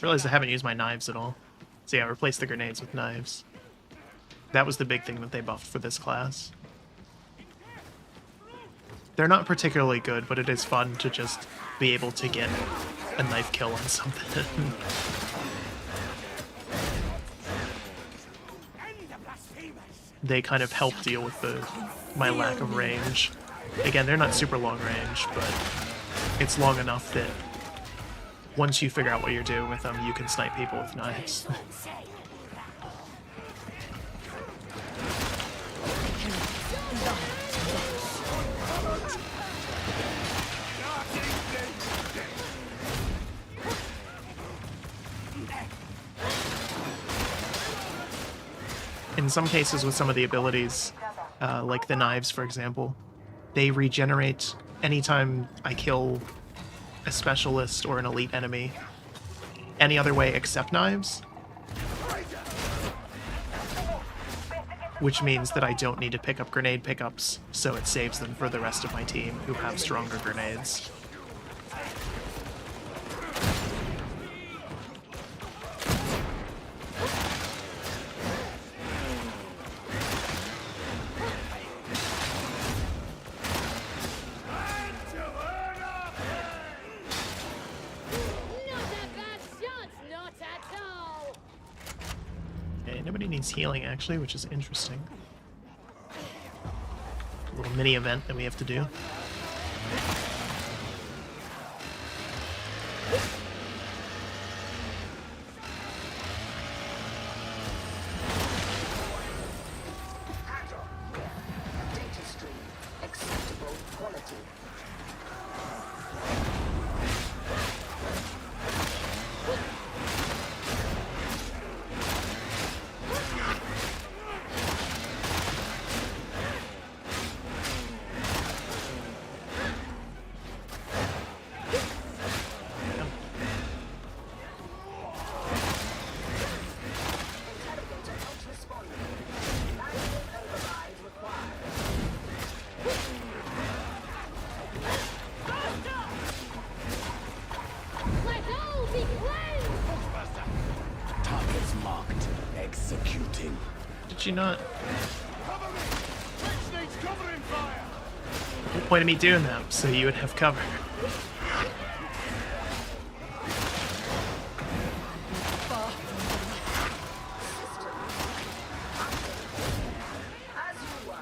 Realized I haven't used my knives at all. So yeah, I replaced the grenades with knives. That was the big thing that they buffed for this class. They're not particularly good, but it is fun to just be able to get a knife kill on something. They kind of help deal with my lack of range. Again, they're not super long range, but it's long enough that once you figure out what you're doing with them, you can snipe people with knives. In some cases with some of the abilities, like the knives, for example, they regenerate anytime I kill a specialist or an elite enemy any other way except knives. Which means that I don't need to pick up grenade pickups, so it saves them for the rest of my team who have stronger grenades. Nobody needs healing, actually, which is interesting. A little mini event that we have to do. Data stream. Acceptable quality. Targets marked. Executing. Did you not? The point of me doing that, so you would have cover. As you were.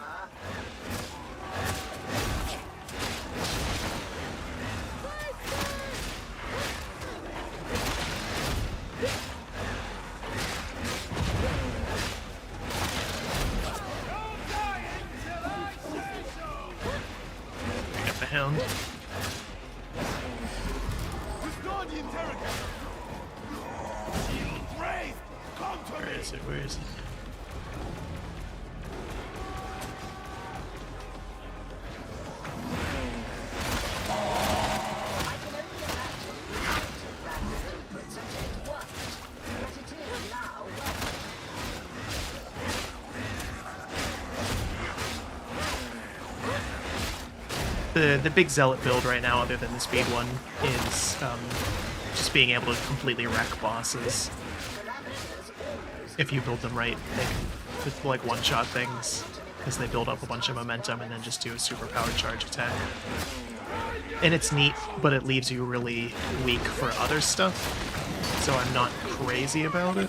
hound. Where is it? Where is it? The big zealot build right now, other than the speed one, is just being able to completely wreck bosses. If you build them right, they can like one-shot things as they build up a bunch of momentum and then just do a super powered charge attack. And it's neat, but it leaves you really weak for other stuff, so I'm not crazy about it.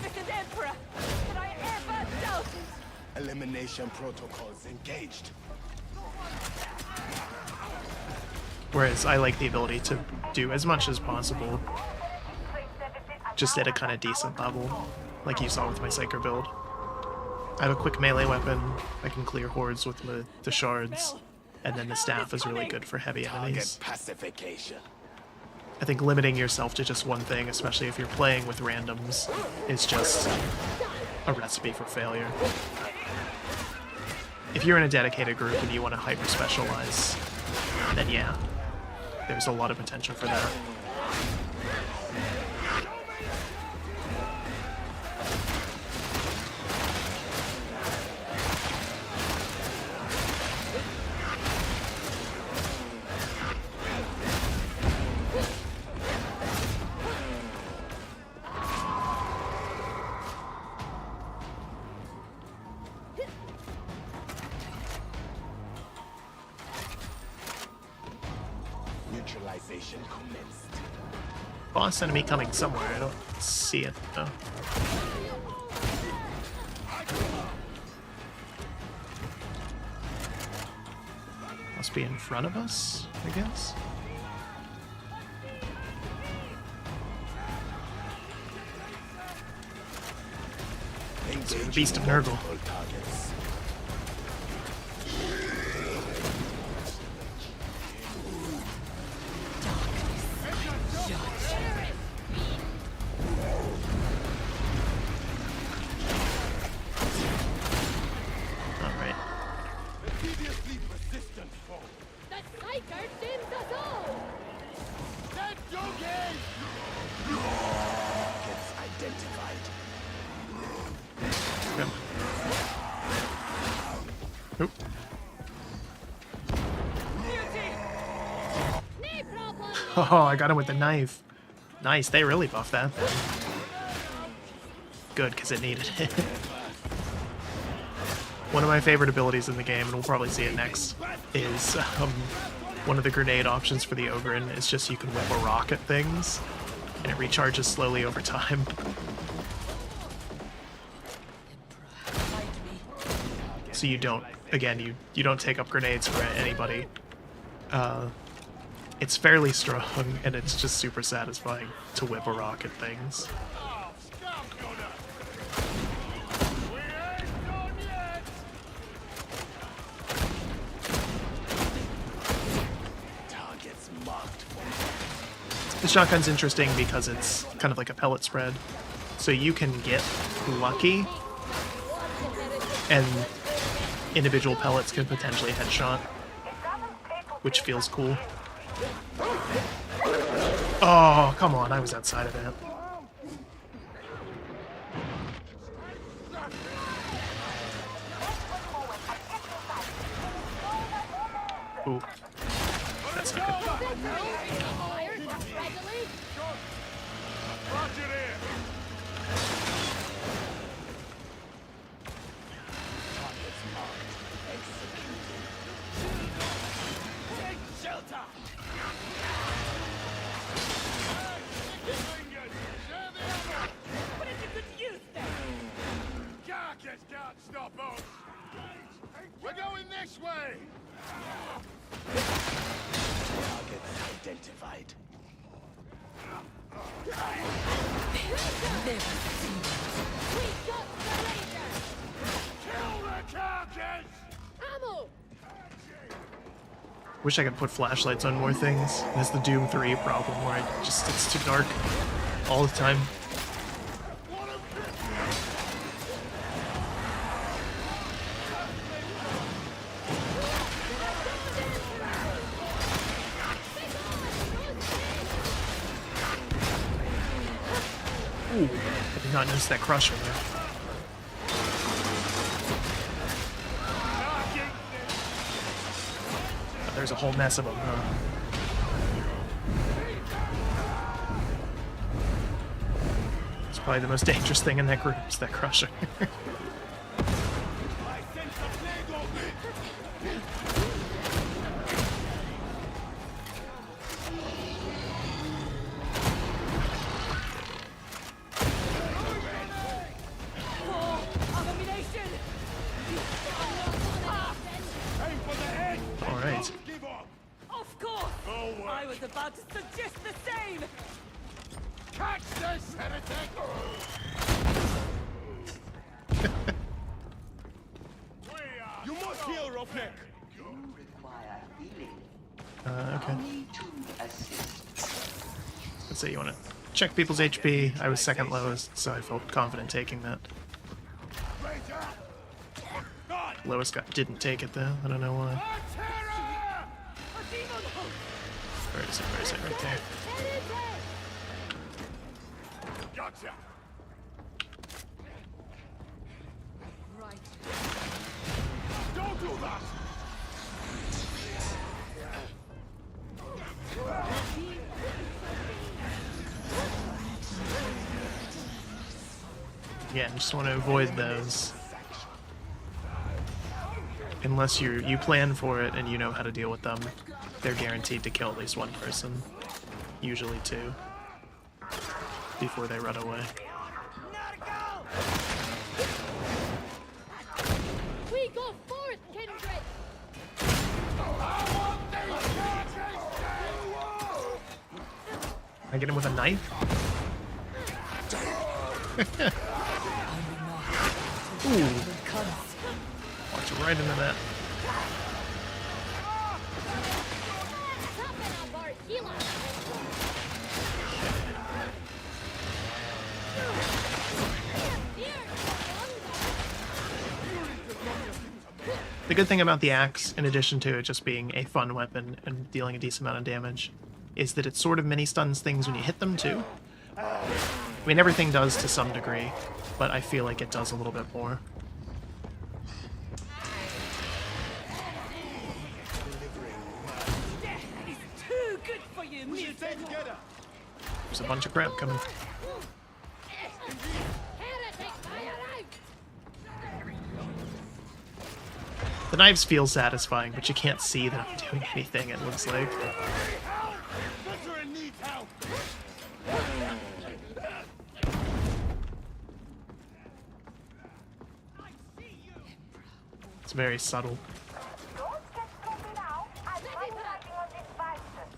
Elimination protocols engaged. Whereas I like the ability to do as much as possible, just at a kind of decent level, like you saw with my Psyker build. I have a quick melee weapon, I can clear hordes with the shards, and then the staff is really good for heavy enemies. Pacification. I think limiting yourself to just one thing, especially if you're playing with randoms, is just a recipe for failure. If you're in a dedicated group and you want to hyper-specialize, then yeah, there's a lot of potential for that. Neutralization commenced. Boss enemy coming somewhere, I don't see it though. Must be in front of us, I guess. It's the Beast of Nurgle. Oh, I got him with the knife. Nice, they really buffed that. Good, because it needed it. One of my favorite abilities in the game, and we'll probably see it next, is one of the grenade options for the Ogren is just you can whip a rock at things, and it recharges slowly over time. So you don't, again, you don't take up grenades for anybody. It's fairly strong, and it's just super satisfying to whip a rock at things. The shotgun's interesting because it's kind of like a pellet spread, so you can get lucky, and individual pellets can potentially headshot, which feels cool. Oh, come on, I was outside of that. Ooh. That's not good. We're going this way! Target identified. Kill the targets! Ammo! Wish I could put flashlights on more things. That's the Doom 3 problem, where it's too dark all the time. Ooh, I did not notice that crusher there. Oh, there's a whole mess of them, huh? It's probably the most dangerous thing in that group, is that crusher. Alright. Of course! I was about to suggest the same! Catch this, heretic! You must heal, Roughneck! You require healing. Okay. Need to assist. Let's say you want to check people's HP. I was second lowest, so I felt confident taking that. Lowest guy didn't take it though. I don't know why. Where is it? Where is it? Right there. Gotcha! Right. Don't do that! Yeah, just want to avoid those. Unless you plan for it and you know how to deal with them, they're guaranteed to kill at least one person. Usually two. Before they run away. We go forth, kindred! I get him with a knife? Ooh. Walked right into that. The good thing about the axe, in addition to it just being a fun weapon and dealing a decent amount of damage, is that it sort of mini-stuns things when you hit them, too. I mean, everything does to some degree, but I feel like it does a little bit more. Too good for you, There's a bunch of crap coming. The knives feel satisfying, but you can't see that I'm doing anything, it looks like. It's very subtle. Don't get stupid now. I'm finalizing on this bastard.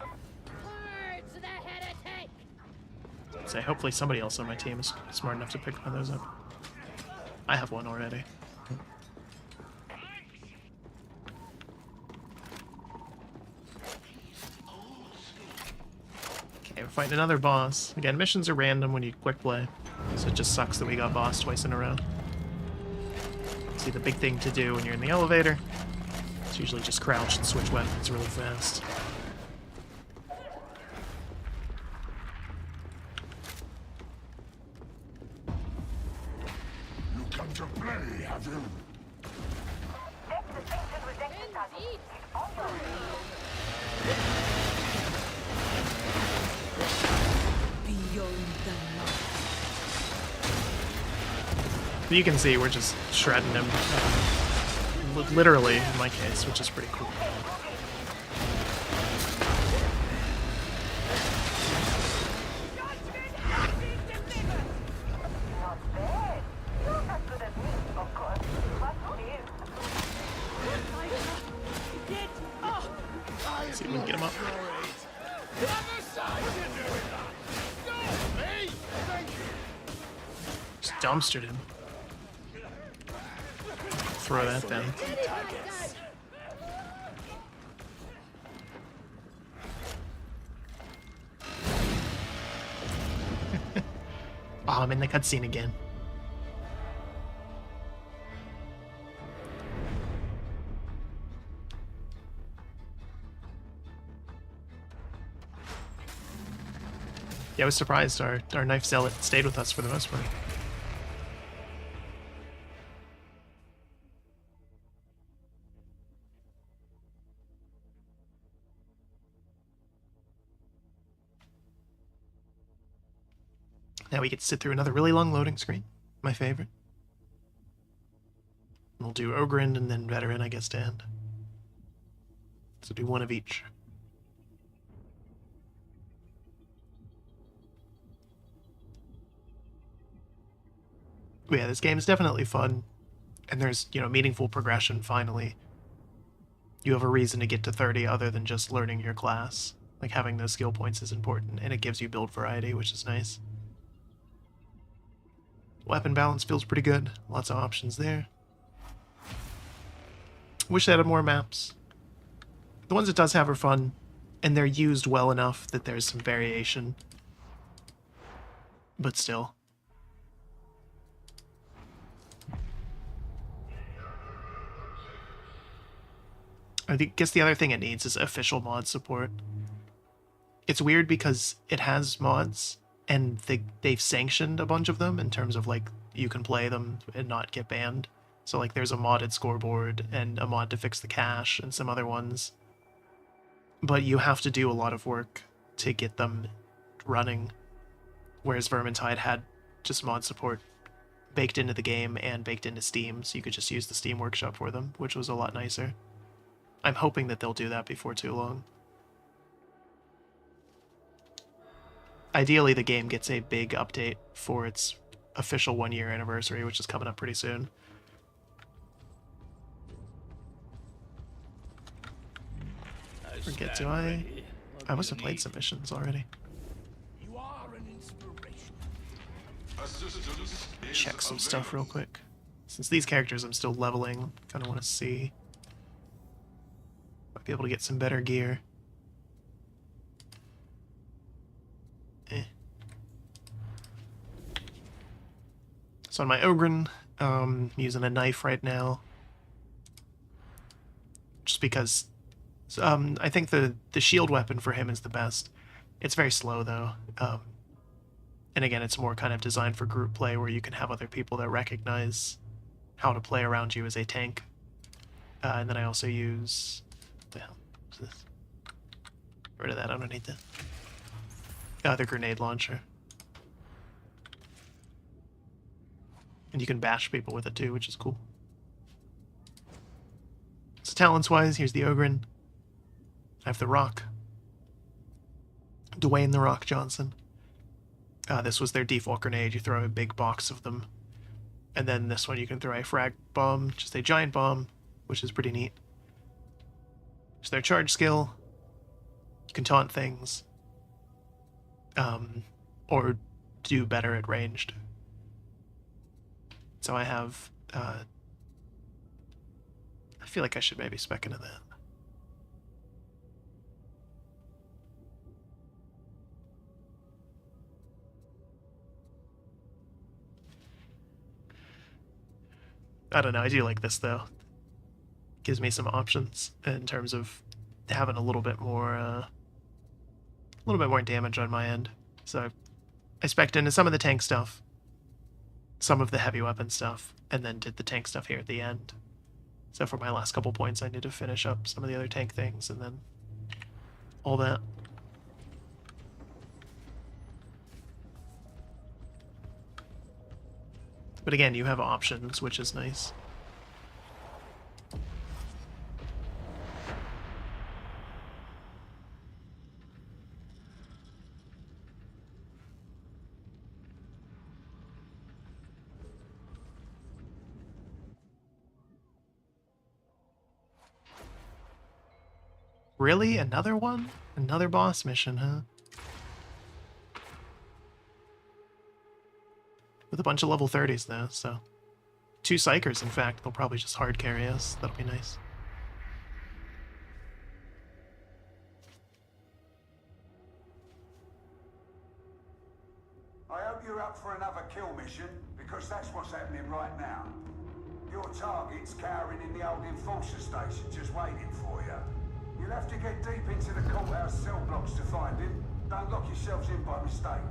Hordes, the heretic! So hopefully somebody else on my team is smart enough to pick one of those up. I have one already. Okay, we're fighting another boss. Again, missions are random when you quick play, so it just sucks that we got boss twice in a row. See, the big thing to do when you're in the elevator is usually just crouch and switch weapons really fast. You come to play, have you? Take the distinction with Dexter. It's on your Beyond the light. You can see we're just shredding him. Literally, in my case, which is pretty cool. not bad. Not as good as me, of course. But who is? Get up! See if we can get him up. Just dumpstered him. Throw that down. Oh, I'm in the cutscene again. Yeah, I was surprised our knife zealot stayed with us for the most part. Now we get to sit through another really long loading screen. My favorite. We'll do Ogrin and then Veteran, I guess, to end. So do one of each. But yeah, this game is definitely fun. And there's, meaningful progression, finally. You have a reason to get to 30 other than just learning your class. Like, having those skill points is important, and it gives you build variety, which is nice. Weapon balance feels pretty good. Lots of options there. Wish they had more maps. The ones it does have are fun, and they're used well enough that there's some variation. But still. I guess the other thing it needs is official mod support. It's weird because it has mods, and they've sanctioned a bunch of them in terms of, like, you can play them and not get banned. So, like, there's a modded scoreboard and a mod to fix the cache and some other ones. But you have to do a lot of work to get them running, whereas Vermintide had just mod support baked into the game and baked into Steam, so you could just use the Steam Workshop for them, which was a lot nicer. I'm hoping that they'll do that before too long. Ideally, the game gets a big update for its official 1-year anniversary, which is coming up pretty soon. Forget, I must have played some missions already. You are an inspiration. Check some stuff real quick. Since these characters I'm still leveling, kind of want to see. Might be able to get some better gear. So on my Ogrin, using a knife right now. Just because I think the shield weapon for him is the best. It's very slow though. And again, it's more kind of designed for group play where you can have other people that recognize how to play around you as a tank. And then I also use... What the hell is this? Get rid of that, I don't need that. The grenade launcher. And you can bash people with it too, which is cool. So talents-wise, here's the Ogrin. I have the Rock. Dwayne the Rock Johnson. This was their default grenade. You throw a big box of them. And then this one you can throw a frag bomb, just a giant bomb, which is pretty neat. It's their charge skill. You can taunt things. Or do better at ranged. So I have, I feel like I should maybe spec into that. I don't know, I do like this though. Gives me some options in terms of having a little bit more damage on my end. So I spec'd into some of the tank stuff, some of the heavy weapon stuff, and then did the tank stuff here at the end. So for my last couple points, I need to finish up some of the other tank things, and then all that. But again, you have options, which is nice. Really? Another one? Another boss mission, huh? With a bunch of level 30s, though, so... 2 Psychers, in fact. They'll probably just hard carry us. That'll be nice. I hope you're up for another kill mission, because that's what's happening right now. Your target's cowering in the old enforcer station, just waiting for you. You'll have to get deep into the courthouse cell blocks to find him. Don't lock yourselves in by mistake.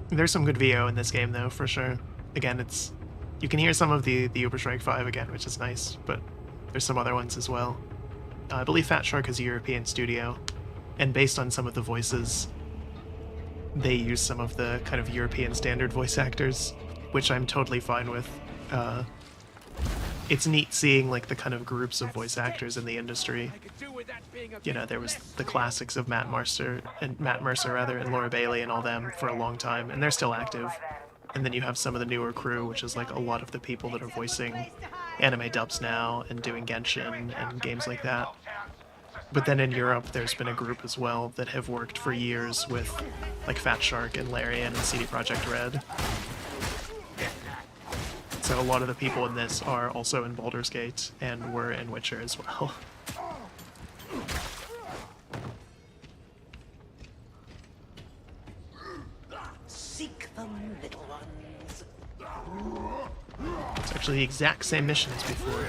There's some good VO in this game, though, for sure. Again, you can hear some of the Uberstrike 5 again, which is nice, but there's some other ones as well. I believe Fat Shark is a European studio, and based on some of the voices, they use some of the kind of European standard voice actors, which I'm totally fine with. It's neat seeing like the kind of groups of voice actors in the industry. You know, there was the classics of Matt Mercer and Laura Bailey and all them for a long time, and they're still active. And then you have some of the newer crew, which is like a lot of the people that are voicing anime dubs now and doing Genshin and games like that. But then in Europe, there's been a group as well that have worked for years with like Fat Shark and Larian and CD Projekt Red. So a lot of the people in this are also in Baldur's Gate and were in Witcher as well. Seek them, little ones. It's actually the exact same mission as before.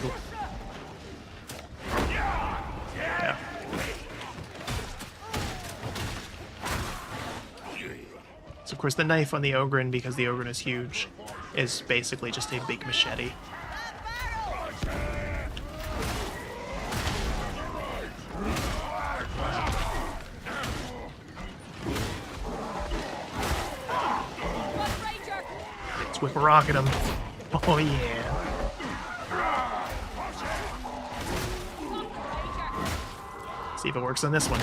Ooh. Yeah. So of course the knife on the Ogren, because the Ogren is huge, is basically just a big machete. Let's whip a rock at him. Oh yeah. See if it works on this one.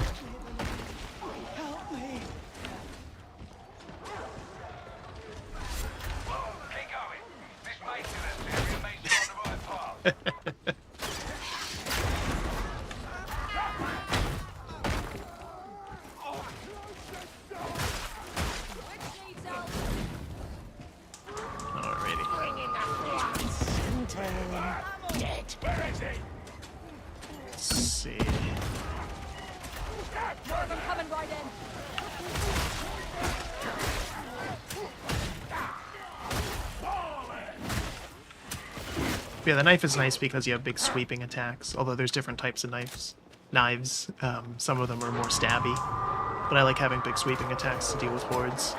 Yeah, the knife is nice because you have big sweeping attacks, although there's different types of knives. Some of them are more stabby, but I like having big sweeping attacks to deal with hordes.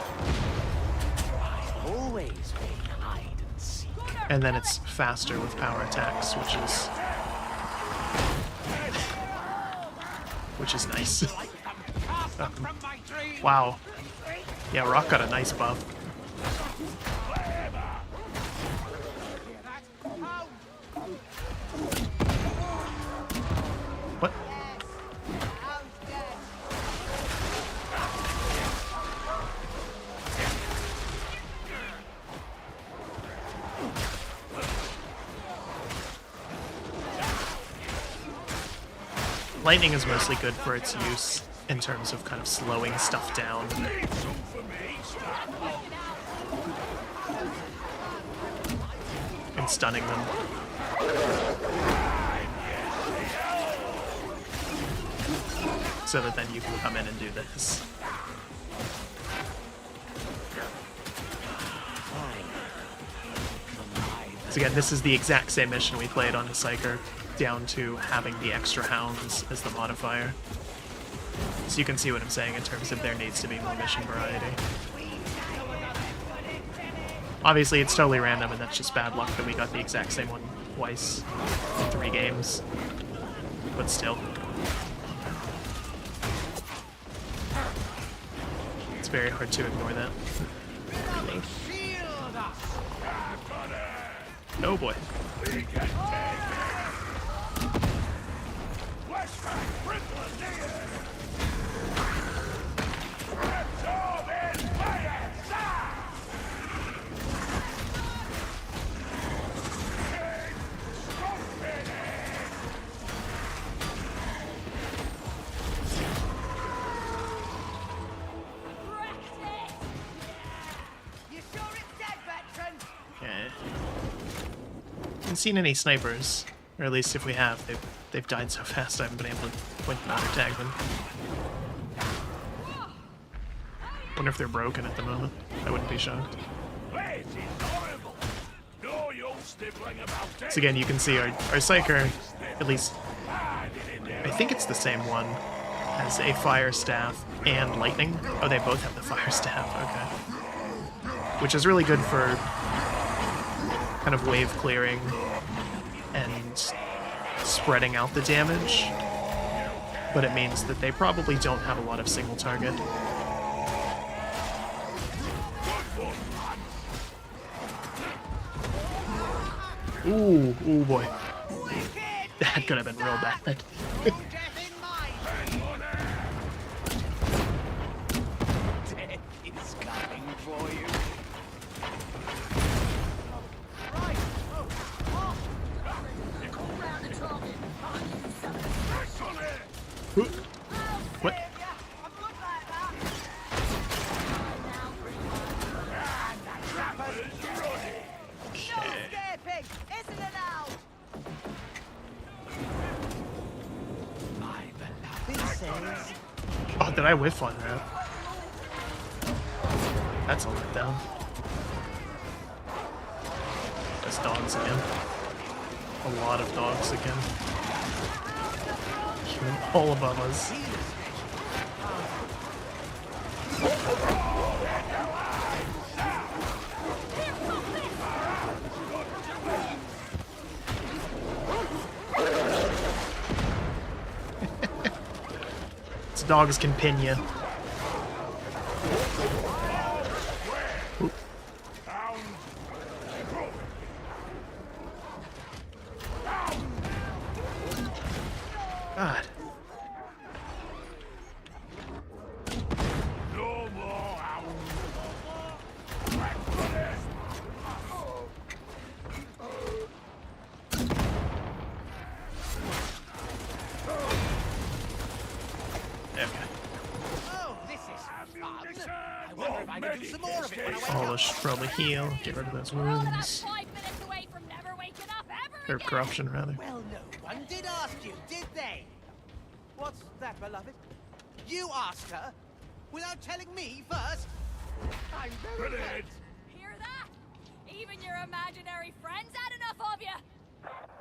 And then it's faster with power attacks, which is nice. Wow. Yeah, Rock got a nice buff. What? Lightning is mostly good for its use in terms of kind of slowing stuff down. And stunning them. So that then you can come in and do this. So again, this is the exact same mission we played on the Psyker, down to having the extra hounds as the modifier. So you can see what I'm saying in terms of there needs to be more mission variety. Obviously it's totally random and that's just bad luck that we got the exact same one twice in 3 games. But still. It's very hard to ignore that. Oh boy. Haven't seen any snipers, or at least if we have, they've died so fast I haven't been able to point them out or tag them. Wonder if they're broken at the moment. I wouldn't be shocked. So again, you can see our Psyker, at least, I think it's the same one, has a fire staff and lightning. Oh, they both have the fire staff, okay. Which is really good for kind of wave clearing and spreading out the damage, but it means that they probably don't have a lot of single target. Ooh boy. That could have been real bad. What? Oh, did I whiff on that? That's a letdown. There's dogs again. A lot of dogs again. All above us. These dogs can pin you. God. Polish, probably heal, get rid of those wounds. Or corruption, rather. Well, no one did ask you, did they? What's that, beloved? You asked her without telling me first? I'm very hurt. Hear that? Even your imaginary friends had enough of you.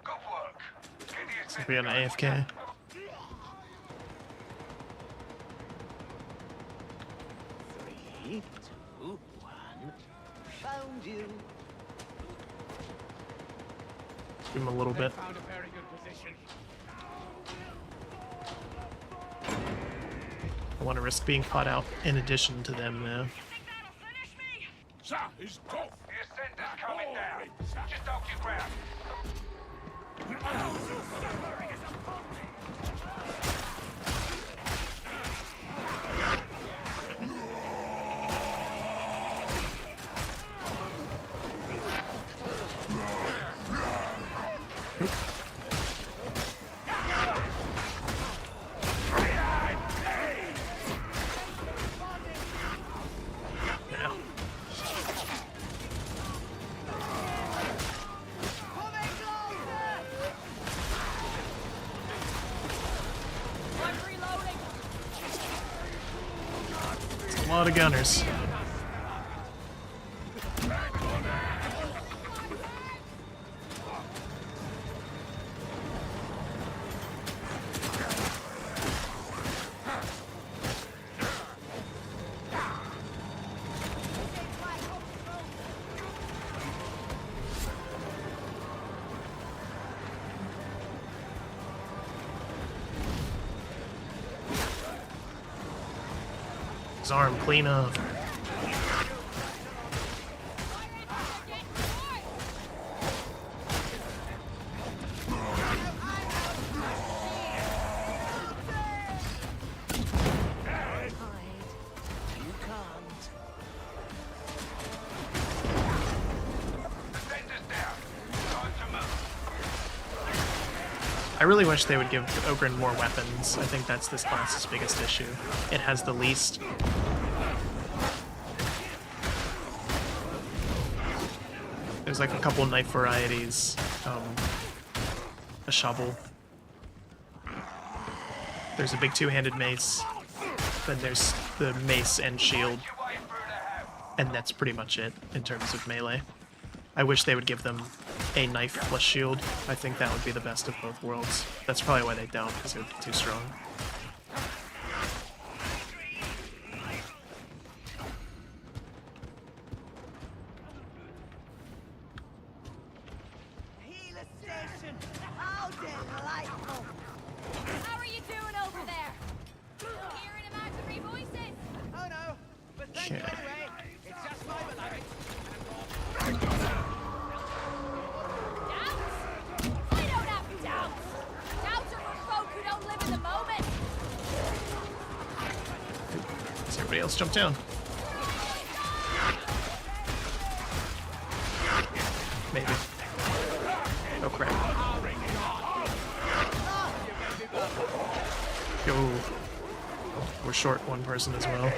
Good work. Idiots We got an AFK. Three, two, one. Found you. Give him a little bit. Found a very good position. I want to risk being caught out in addition to them now. Sir, he's tough. The ascender's coming down. Just hold your ground. A lot of gunners. His arm clean up. I really wish they would give Ogren more weapons. I think that's this class's biggest issue. It has the least. There's like a couple knife varieties, a shovel. There's a big two-handed mace. Then there's the mace and shield And that's pretty much it in terms of melee. I wish they would give them a knife plus shield. I think that would be the best of both worlds. That's probably why they don't, because it would be too strong. Healer station! How delightful! How are you doing over there? Hearing imaginary voices? Oh no, but thank you Okay. anyway. It's just my beloved. Doubts? I don't have doubts. Doubts are for folk who don't live in the moment. Does everybody else jump down? Maybe. Oh crap. Yo. We're short one person as well.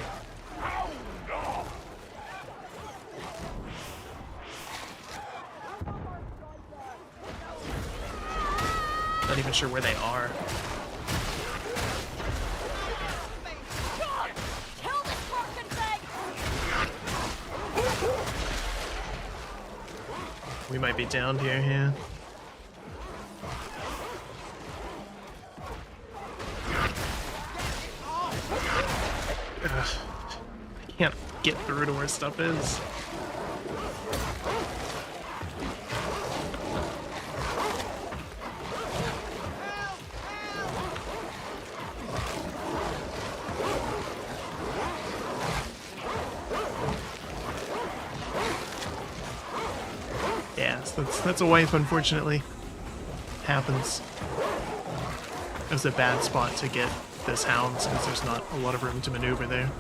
Not even sure where they are. Kill this fucking thing! We might be downed here, yeah. Ugh. I can't get through to where stuff is. Yeah, so that's a wipe, unfortunately. Happens. It was a bad spot to get this hound since there's not a lot of room to maneuver there.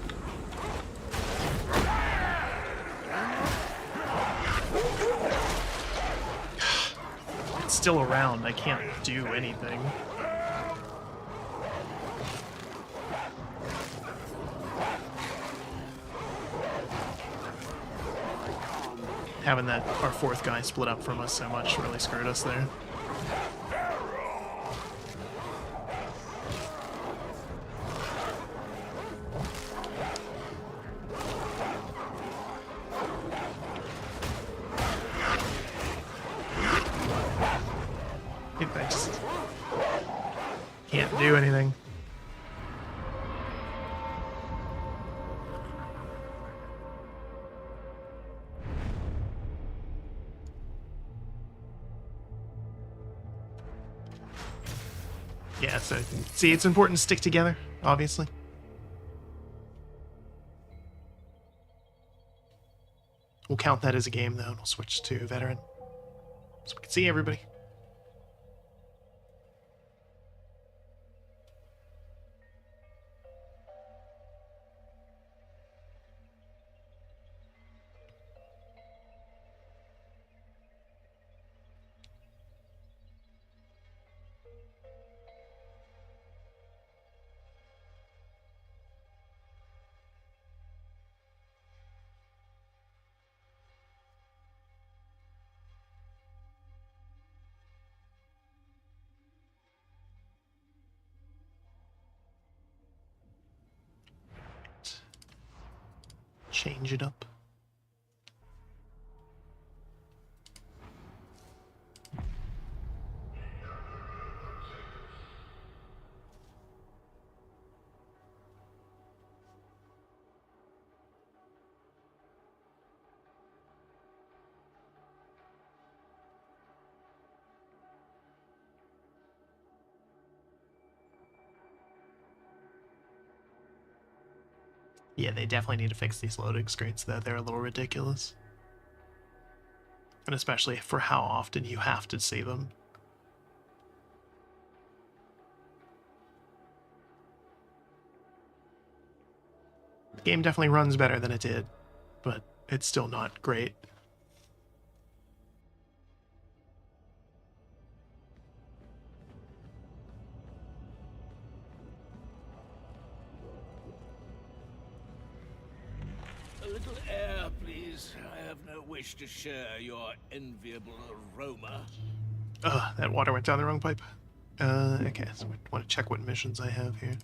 It's still around, I can't do anything. Having that our fourth guy split up from us so much really screwed us there. I just can't do anything. Yeah, so see, it's important to stick together, obviously. We'll count that as a game, though, and we'll switch to veteran. So we can see everybody. Change it up. Yeah, they definitely need to fix these loading screens, though. They're a little ridiculous. And especially for how often you have to see them. The game definitely runs better than it did, but it's still not great. A little air, please. I have no wish to share your enviable aroma. Ugh, that water went down the wrong pipe. Okay, so we want to check what missions I have here.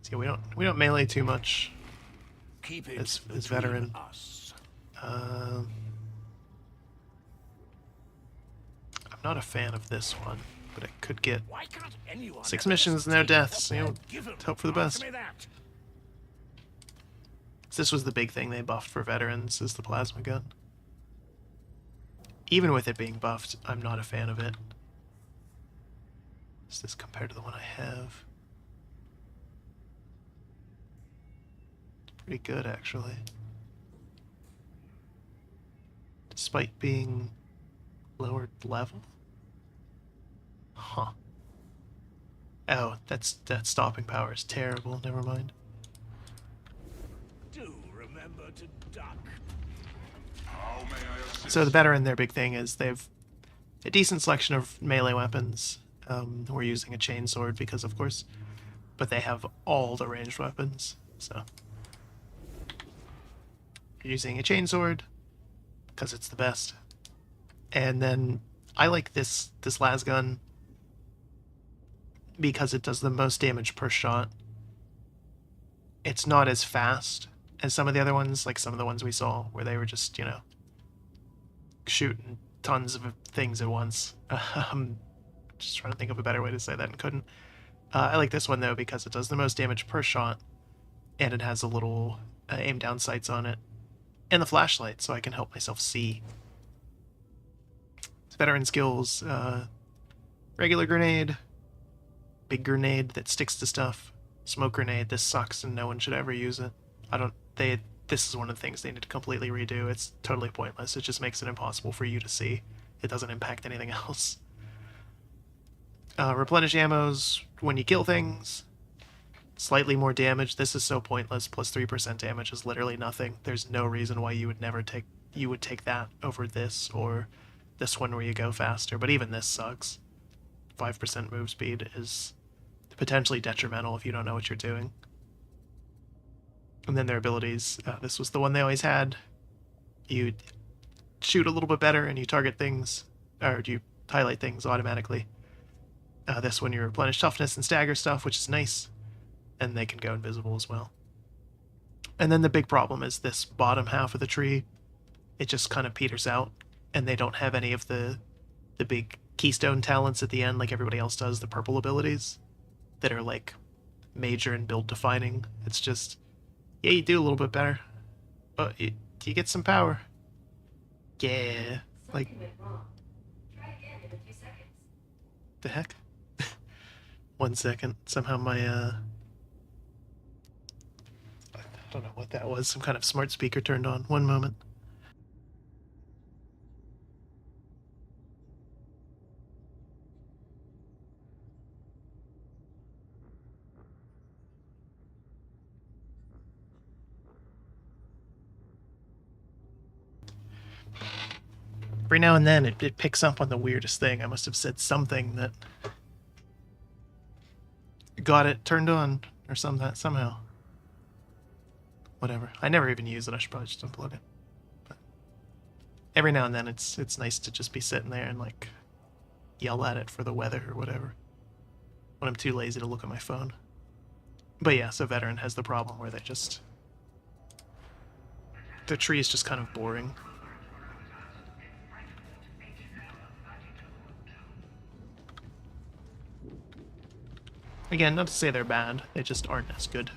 See, we don't melee too much. Keep it as between veteran. us. I'm not a fan of this one, but it could get Why can't anyone 6 ever missions, just no take deaths. what You know, they're given? let's hope for the best. Answer me that. This was the big thing they buffed for veterans, is the plasma gun. Even with it being buffed, I'm not a fan of it. Is this compared to the one I have? It's pretty good, actually. Despite being lower level? Huh. Oh, that stopping power is terrible. Never mind. Do remember to duck. So the veteran, their big thing is they've a decent selection of melee weapons. We're using a chainsword because, of course, but they have all the ranged weapons. So you're using a chainsword because it's the best. And then I like this las gun because it does the most damage per shot. It's not as fast as some of the other ones, like some of the ones we saw, where they were just, you know, shooting tons of things at once. Just trying to think of a better way to say that and couldn't. I like this one, though, because it does the most damage per shot, and it has a little aim-down sights on it, and the flashlight, so I can help myself see. It's veteran skills, regular grenade, big grenade that sticks to stuff, smoke grenade. This sucks and no one should ever use it. This is one of the things they need to completely redo. It's totally pointless. It just makes it impossible for you to see. It doesn't impact anything else. Replenish ammos when you kill things. Slightly more damage. This is so pointless. Plus 3% damage is literally nothing. There's no reason why you would take that over this or this one where you go faster. But even this sucks. 5% move speed is potentially detrimental if you don't know what you're doing. And then their abilities. This was the one they always had. You shoot a little bit better and you target things, or you highlight things automatically. This one you replenish toughness and stagger stuff, which is nice. And they can go invisible as well. And then the big problem is this bottom half of the tree. It just kind of peters out, and they don't have any of the big keystone talents at the end like everybody else does, the purple abilities that are like major and build defining. It's just, yeah, you do a little bit better, but you get some power. Yeah, like, the heck? 1 second. Somehow my I don't know what that was. Some kind of smart speaker turned on. 1 moment. Every now and then it picks up on the weirdest thing. I must have said something that got it turned on or something somehow. Whatever. I never even use it. I should probably just unplug it. But every now and then it's nice to just be sitting there and like yell at it for the weather or whatever when I'm too lazy to look at my phone. But yeah, so Veteran has the problem where the tree is just kind of boring. Again, not to say they're bad, they just aren't as good.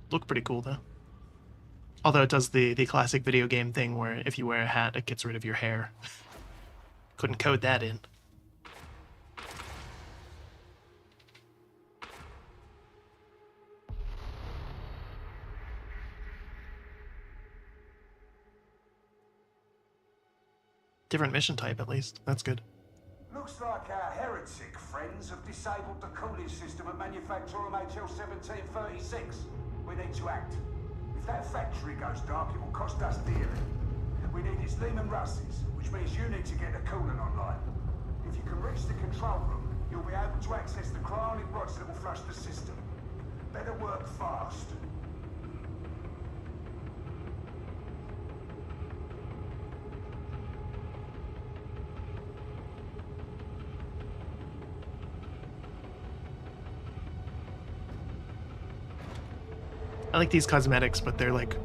Look pretty cool, though. Although it does the classic video game thing where if you wear a hat, it gets rid of your hair. Couldn't code that in. Different mission type, at least. That's good. Looks like our heretic friends have disabled the cooling system at Manufactorum HL 1736. We need to act. If that factory goes dark, it will cost us dearly. We need its Lehman Russes, which means you need to get the coolant online. If you can reach the control room, you'll be able to access the cryonic rods that will flush the system. Better work fast. I like these cosmetics, but they're like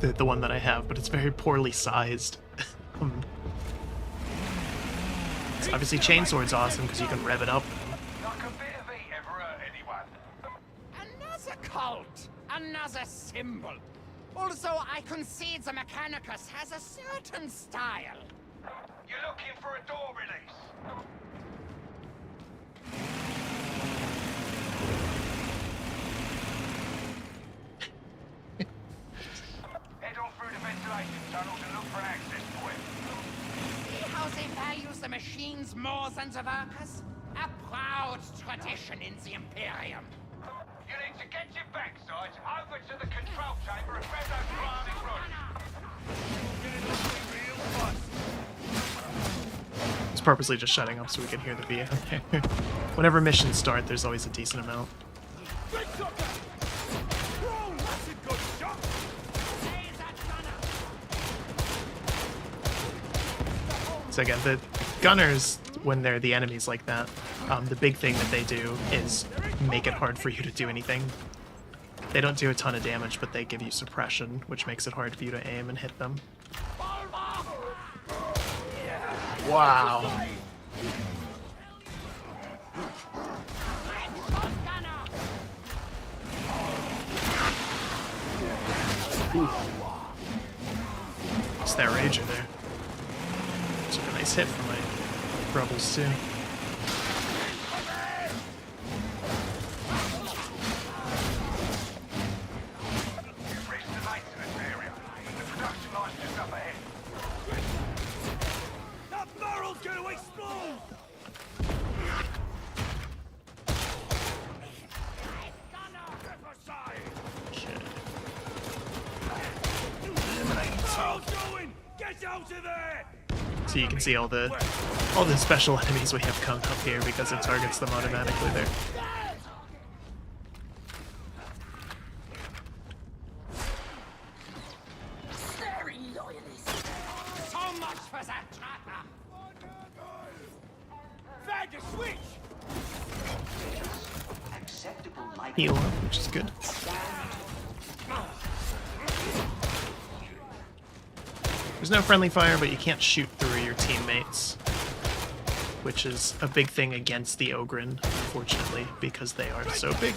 the one that I have, but it's very poorly sized. It's obviously chainsword's awesome because you can rev it up. Like a bit of heat ever hurt anyone? Another cult, another symbol. Also, I concede the Mechanicus has a certain style. You're looking for a door release? Head on through the ventilation tunnels and look for an access point. See how they value the machines more than the workers? A proud tradition in the Imperium. You need to get your backsides over to the control chamber and grab those blasting rods. It's purposely just shutting up so we can hear the VA there. Whenever missions start, there's always a decent amount. So again, the gunners, when they're the enemies like that, the big thing that they do is make it hard for you to do anything. They don't do a ton of damage, but they give you suppression, which makes it hard for you to aim and hit them. Wow. Ooh. It's that rager there. Took a nice hit from my rebels too. So you can see all the special enemies we have come up here because it targets them automatically there. Very loyalist. So much for that trapper. Bag a switch. Acceptable light. Heal up, which is good. There's no friendly fire, but you can't shoot through your teammates, which is a big thing against the Ogren, unfortunately, because they are so big.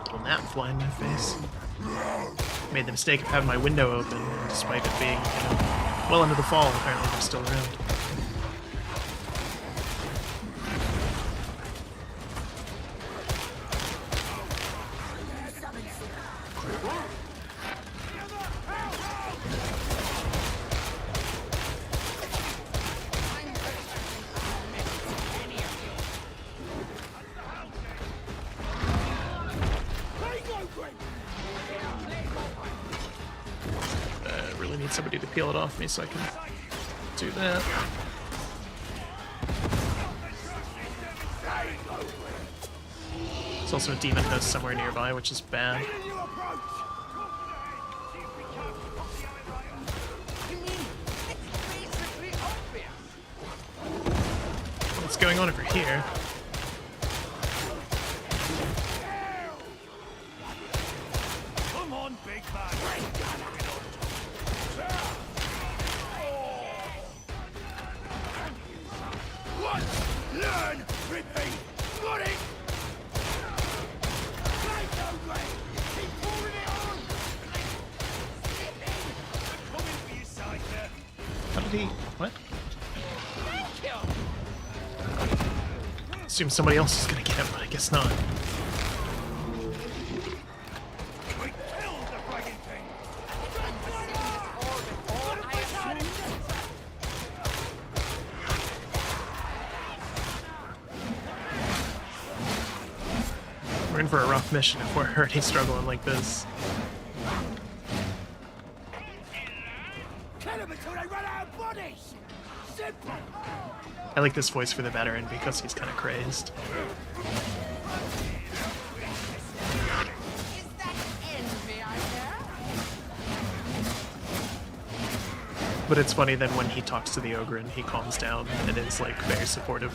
Little gnat fly in my face. Made the mistake of having my window open, despite it being, well into the fall. Apparently they're still around. Really need somebody to peel it off me so I can do that. There's also a demon host somewhere nearby, which is bad. What's going on over here? Come on, big man. What? Learn, repeat, got it. Keep pouring it on. I'm coming for you, Sider. How did he... what? Assume somebody else is gonna get him, but I guess not. We killed the friggin' thing. We're in for a rough mission if we're already struggling like this. Kill them until they run out of bodies. Simple. I like this voice for the veteran because he's kind of crazed. Is that envy I hear? But it's funny then when he talks to the ogre and he calms down and is like very supportive.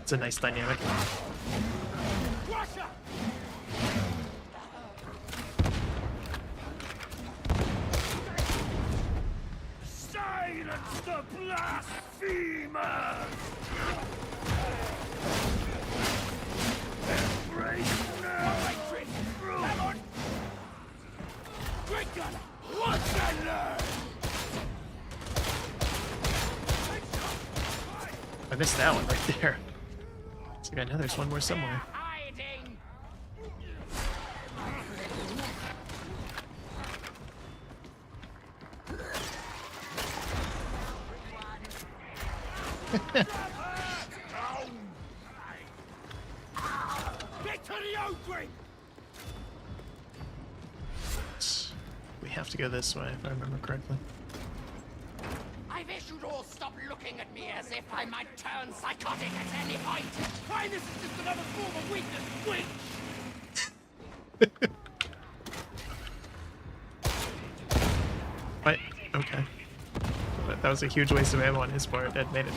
It's a nice dynamic. Silence the blasphemers! Embrace now! Come on! Great gun! What's that learn? I missed that one right there. It's like I know there's one more somewhere. Hiding! Get to the ogre! We have to go this way if I remember correctly. I wish you'd all stop looking at me as if I might turn psychotic at any point. Why, this is just another form of weakness, witch! What? Okay. That was a huge waste of ammo on his part. That made it.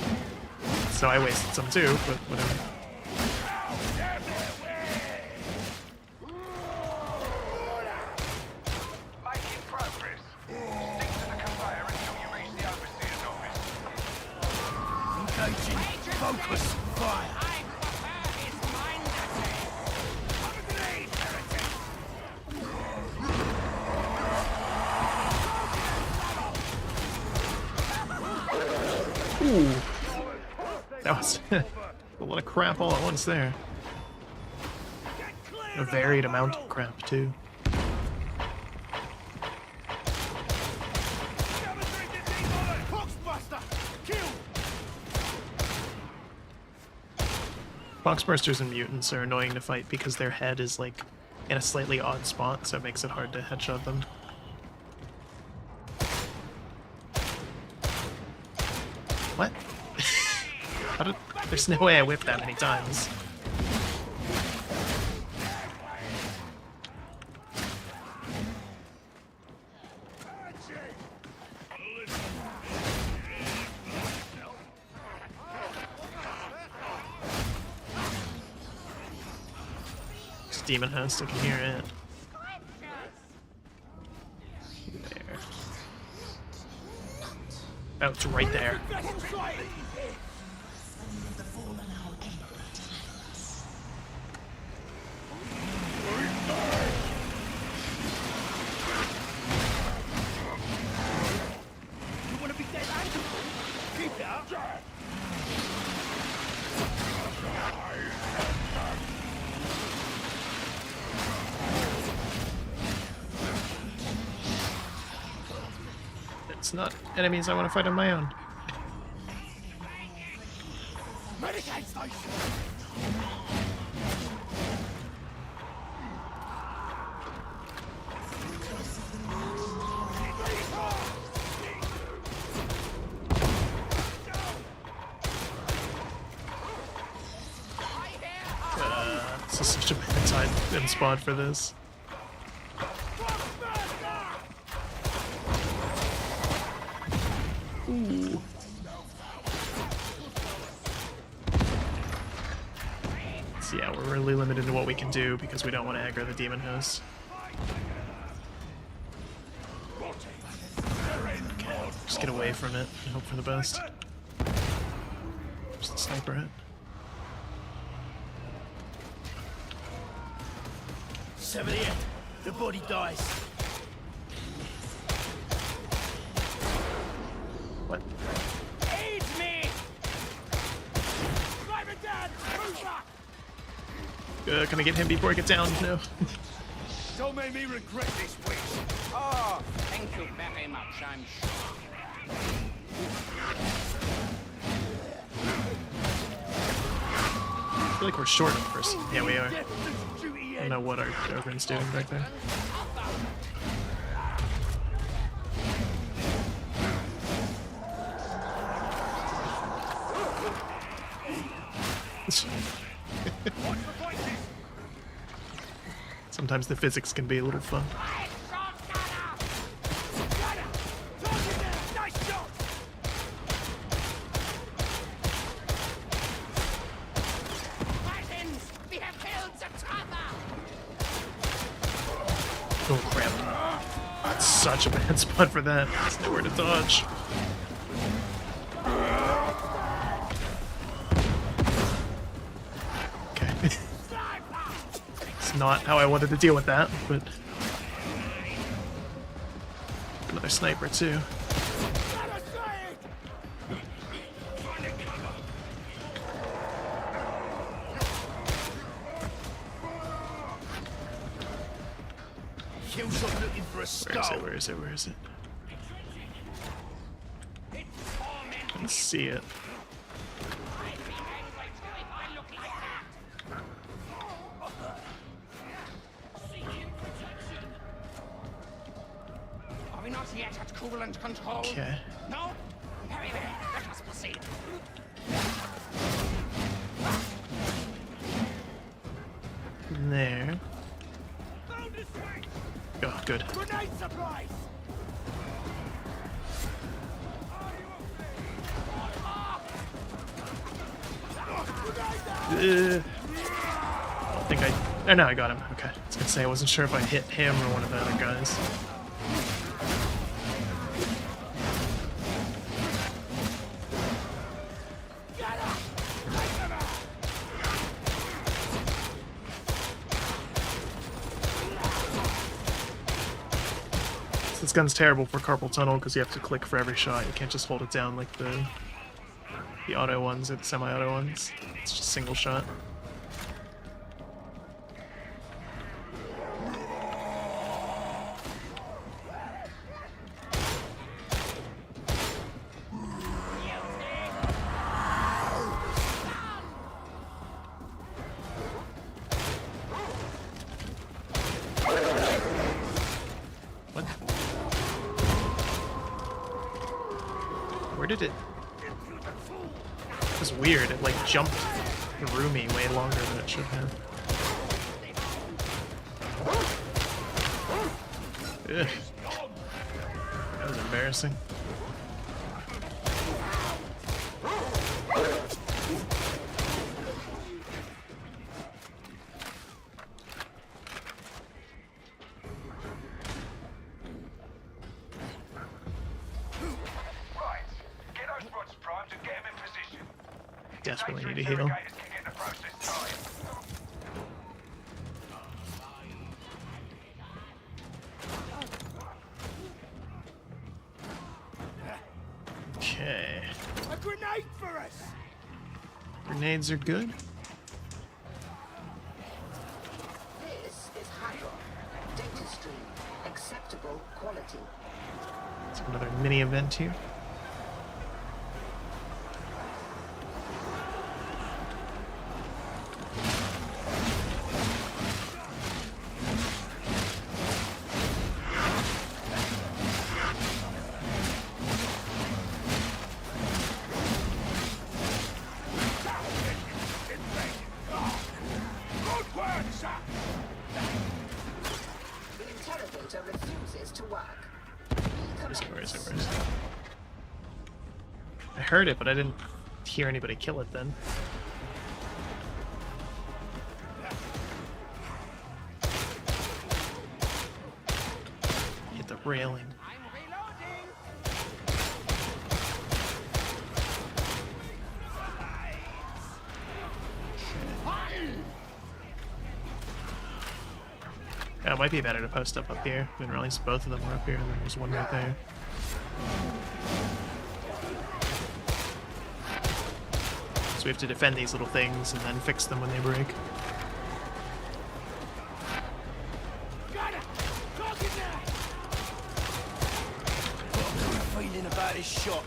So I wasted some too, but whatever. Making progress. Stick to the conveyor until you reach the overseer's office. Engaging. Focus. Fire. I prefer his mind attack. Have a grenade, heretic! Ooh. That was a lot of crap all at once there. A varied amount of crap too. Foxbursters and mutants are annoying to fight because their head is like in a slightly odd spot, so it makes it hard to headshot them. What? How did, there's no way I whipped that many times. This demon host, I can hear it. There. Oh, it's right there. It's not enemies I want to fight on my own. Medicaid station! This is such a bad time and spot for this. Ooh. So yeah, we're really limited to what we can do because we don't want to aggro the demon host. Okay, just get away from it and hope for the best. Just sniper it. 78. The body dies. What? Aid me! Drive it down! Move back! Can I get him before I get down? No. Don't make me regret this wish. Oh, thank you very much, I'm sure. I feel like we're short of a person. Yeah, we are. I don't know what our Ogren's doing back there. Sometimes the physics can be a little fun. Oh crap. That's such a bad spot for that. There's nowhere to dodge. Okay. It's not how I wanted to deal with that, but... Another sniper too. Where is it? Where is it? I can see it. Are we not yet at coolant control? Okay. No? Very well. Let us proceed. There. Oh, good. Grenade supplies! I don't think I... Oh, no, I got him. Okay. I was gonna say, I wasn't sure if I hit him or one of the other guys. This gun's terrible for carpal tunnel because you have to click for every shot. You can't just hold it down like the auto ones or the semi-auto ones. It's just single shot. What? Where did it? It was weird. It like jumped through me way longer than it should have. Ugh. That was embarrassing. Desperately need to heal. Okay. A grenade for us! Grenades are good. This is Hydro. Data stream. Acceptable quality. It's another mini event here. Refuses to work. Where is it? I heard it, but I didn't hear anybody kill it then. Hit the railing. Yeah, it might be better to post up here. Didn't realize both of them were up here, and then there's one right there. So we have to defend these little things and then fix them when they break. Feeling about this shot.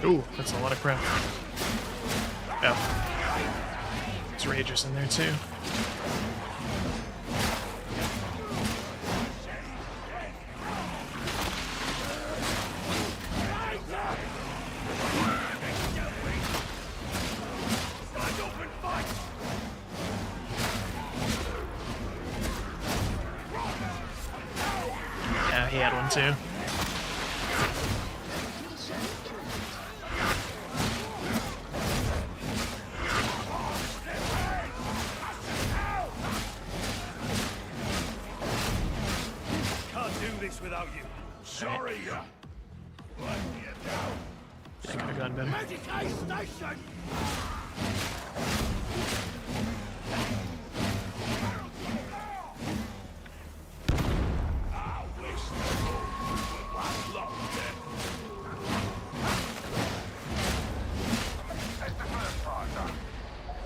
Ooh, that's a lot of crap. Oh. There's Ragers in there too. Yeah, he had one too. Without you. Sorry. Yeah, could have gone better. Station. That's the first part done.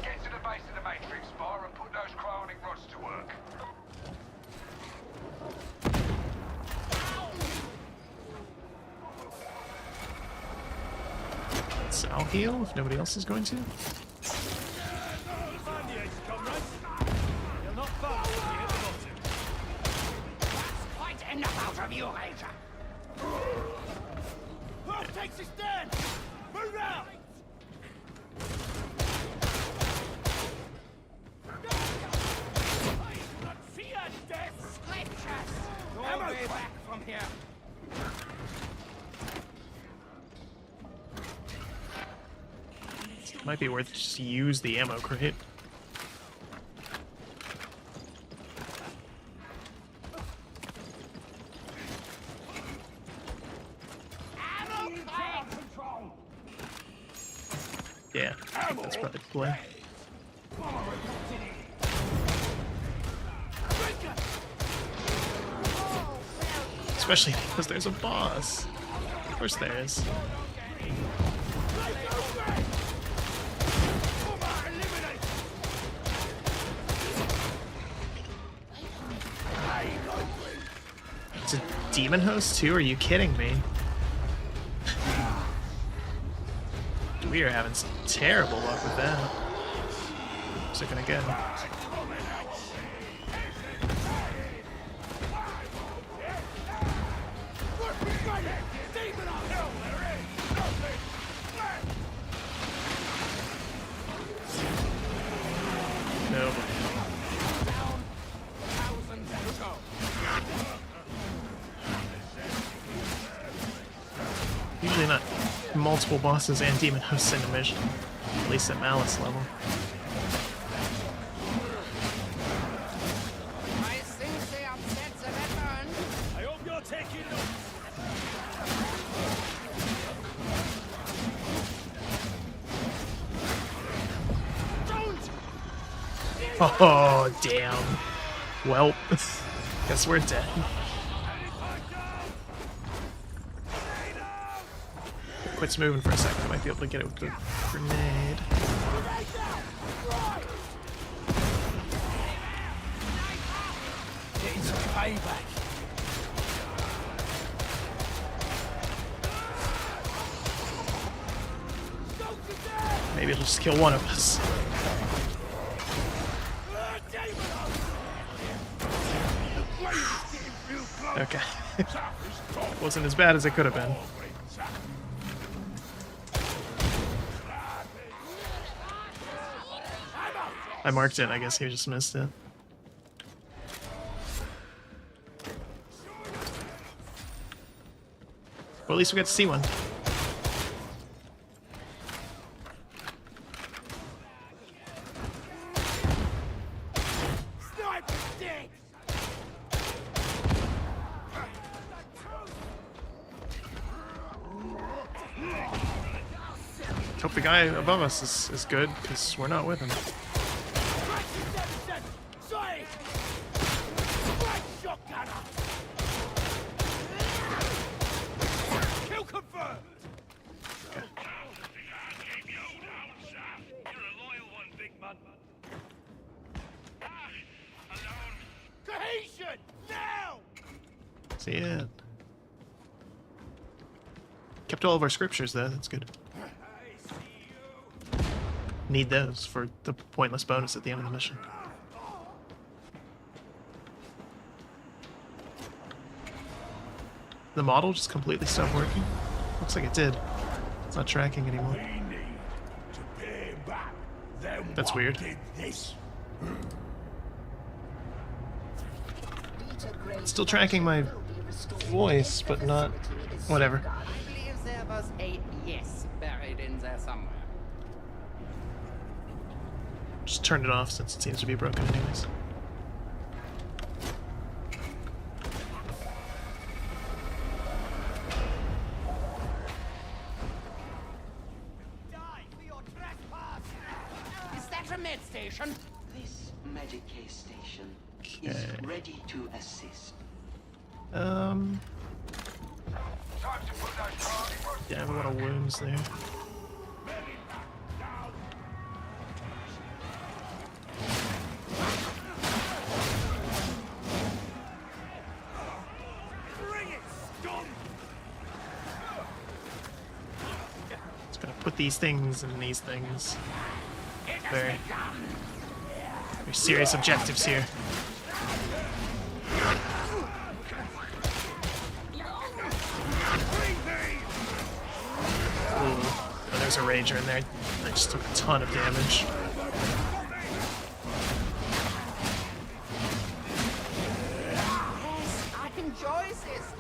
Get to the base of the Matrix bar and put those cryonic rods to work. So I'll heal if nobody else is going to. Quite enough out of you, Ranger. Half takes his stand. Move out. Fear death, scriptures. No way back from here. Might be worth just to use the ammo crate. Yeah, that's probably the play. Especially because there's a boss. Of course there is. It's a demon host too? Are you kidding me? We are having some terrible luck with that. What's it gonna get? No. Usually not multiple bosses and demon hosts in a mission, at least at Malice level. I think they upset the veteran. I hope you're taking notes. Oh, damn. Well, guess we're dead. Quits moving for a second. I might be able to get it with the grenade. Getting some payback. Maybe it'll just kill one of us. Okay. Wasn't as bad as it could have been. I marked it, I guess he just missed it. Well, at least we got to see one. Hope the guy above us is good, because we're not with him. See it. Kept all of our scriptures though, that's good. need those for the pointless bonus at the end of the mission. The model just completely stopped working? Looks like it did. It's not tracking anymore. That's weird. It's still tracking my voice, but not... whatever. I believe there was a yes buried in there somewhere. Just turn it off since it seems to be broken anyways. Is that a med station? This Medicaid station is Okay. ready to assist. Yeah, I have a lot of wounds there. Just gonna put these things and these things. Very serious objectives here. Ooh, oh, there's a rager in there. I just took a ton of damage. Yes, I enjoy this.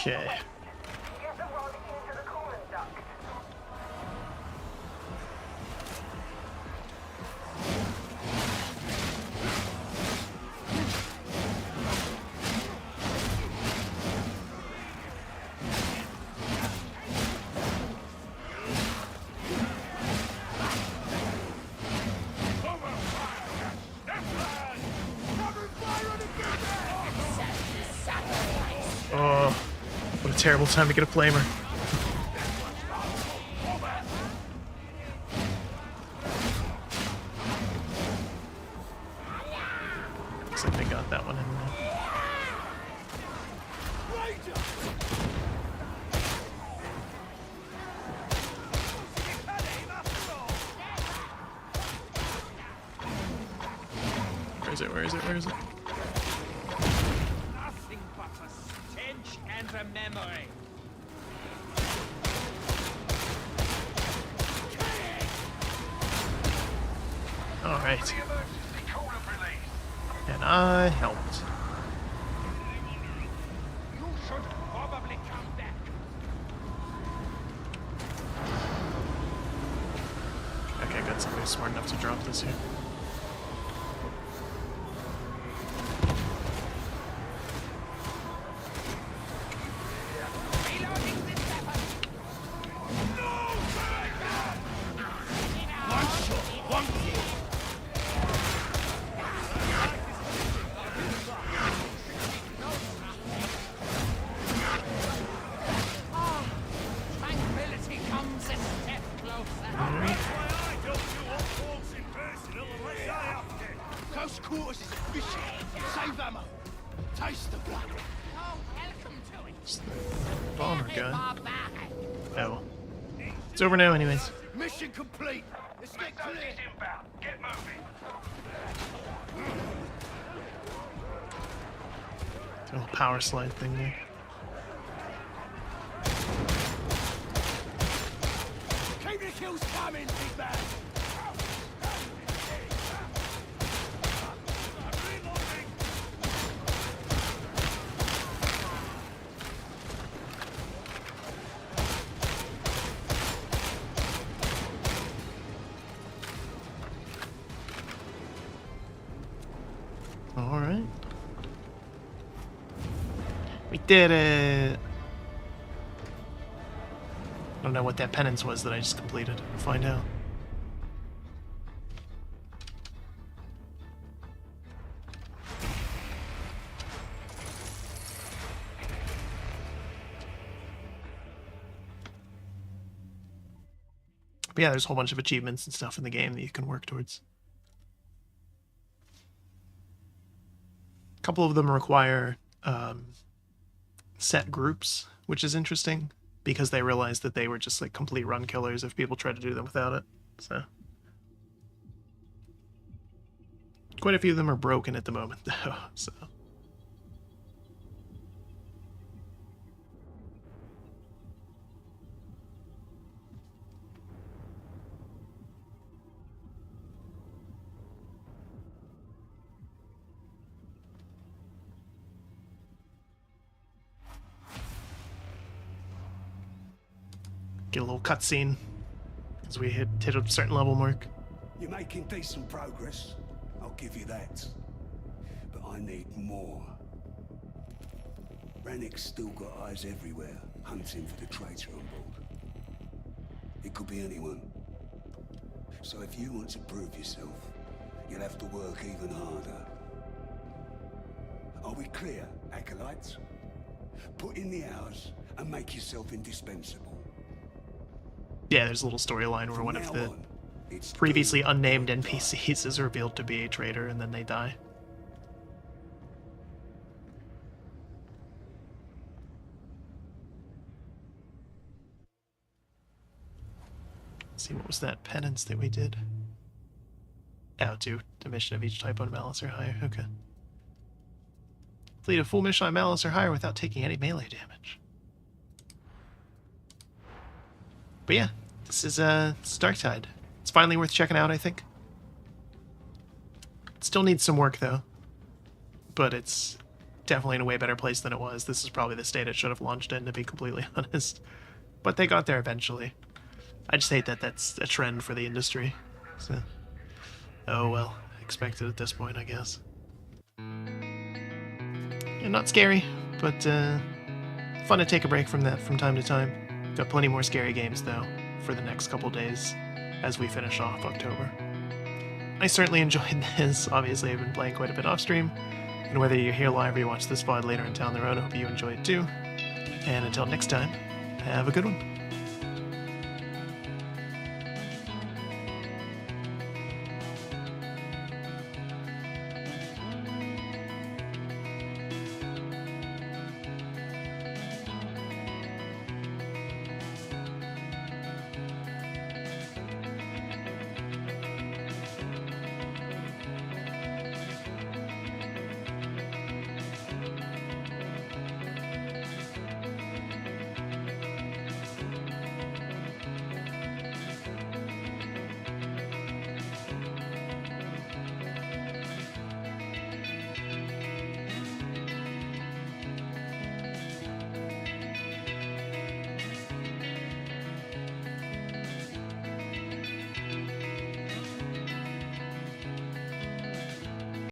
Okay. Get the rod into the coolant duct. Oh, what a terrible time to get a flamer. Looks like they got that one in there. Where is it? Where is it? Where is it? Nothing but a stench and a memory. Alright. And I helped. You should probably come back. Okay, good. Somebody's smart enough to drop this here. Reloading this weapon. One shot, one kill. Tranquility comes a step closer. I don't do all faults in personal unless I have to. Close quarters is efficient. Save ammo. Taste the blood. Oh, welcome to it. It's the bomber gun. Barbaric. Oh. It's over now anyways. Mission complete. Let's get clear. Inbound. Get moving. The little power slide thing there. Keep the kills coming, big man. Alright. We did it! I don't know what that penance was that I just completed. We'll find out. But yeah, there's a whole bunch of achievements and stuff in the game that you can work towards. A couple of them require set groups, which is interesting, because they realized that they were just like complete run killers if people tried to do them without it. So quite a few of them are broken at the moment, though. So get a little cutscene as we hit a certain level mark. You're making decent progress, I'll give you that. But I need more. Rannick's still got eyes everywhere, hunting for the traitor on board. It could be anyone. So if you want to prove yourself, you'll have to work even harder. Are we clear, acolytes? Put in the hours and make yourself indispensable. Yeah, there's a little storyline where one of the previously unnamed NPCs is revealed to be a traitor, and then they die. Let's see, what was that penance that we did? Oh, to the mission of each type on Malice or higher. Okay. Complete a full mission on Malice or higher without taking any melee damage. But yeah, this is Darktide. It's finally worth checking out, I think. It still needs some work, though. But it's definitely in a way better place than it was. This is probably the state it should have launched in, to be completely honest. But they got there eventually. I just hate that that's a trend for the industry. So, oh well, expected at this point, I guess. Yeah, not scary, but fun to take a break from that from time to time. Got plenty more scary games, though, for the next couple days as we finish off October. I certainly enjoyed this. Obviously, I've been playing quite a bit off stream, and whether you're here live or you watch this VOD later on down the road, I hope you enjoy it too. And until next time, have a good one.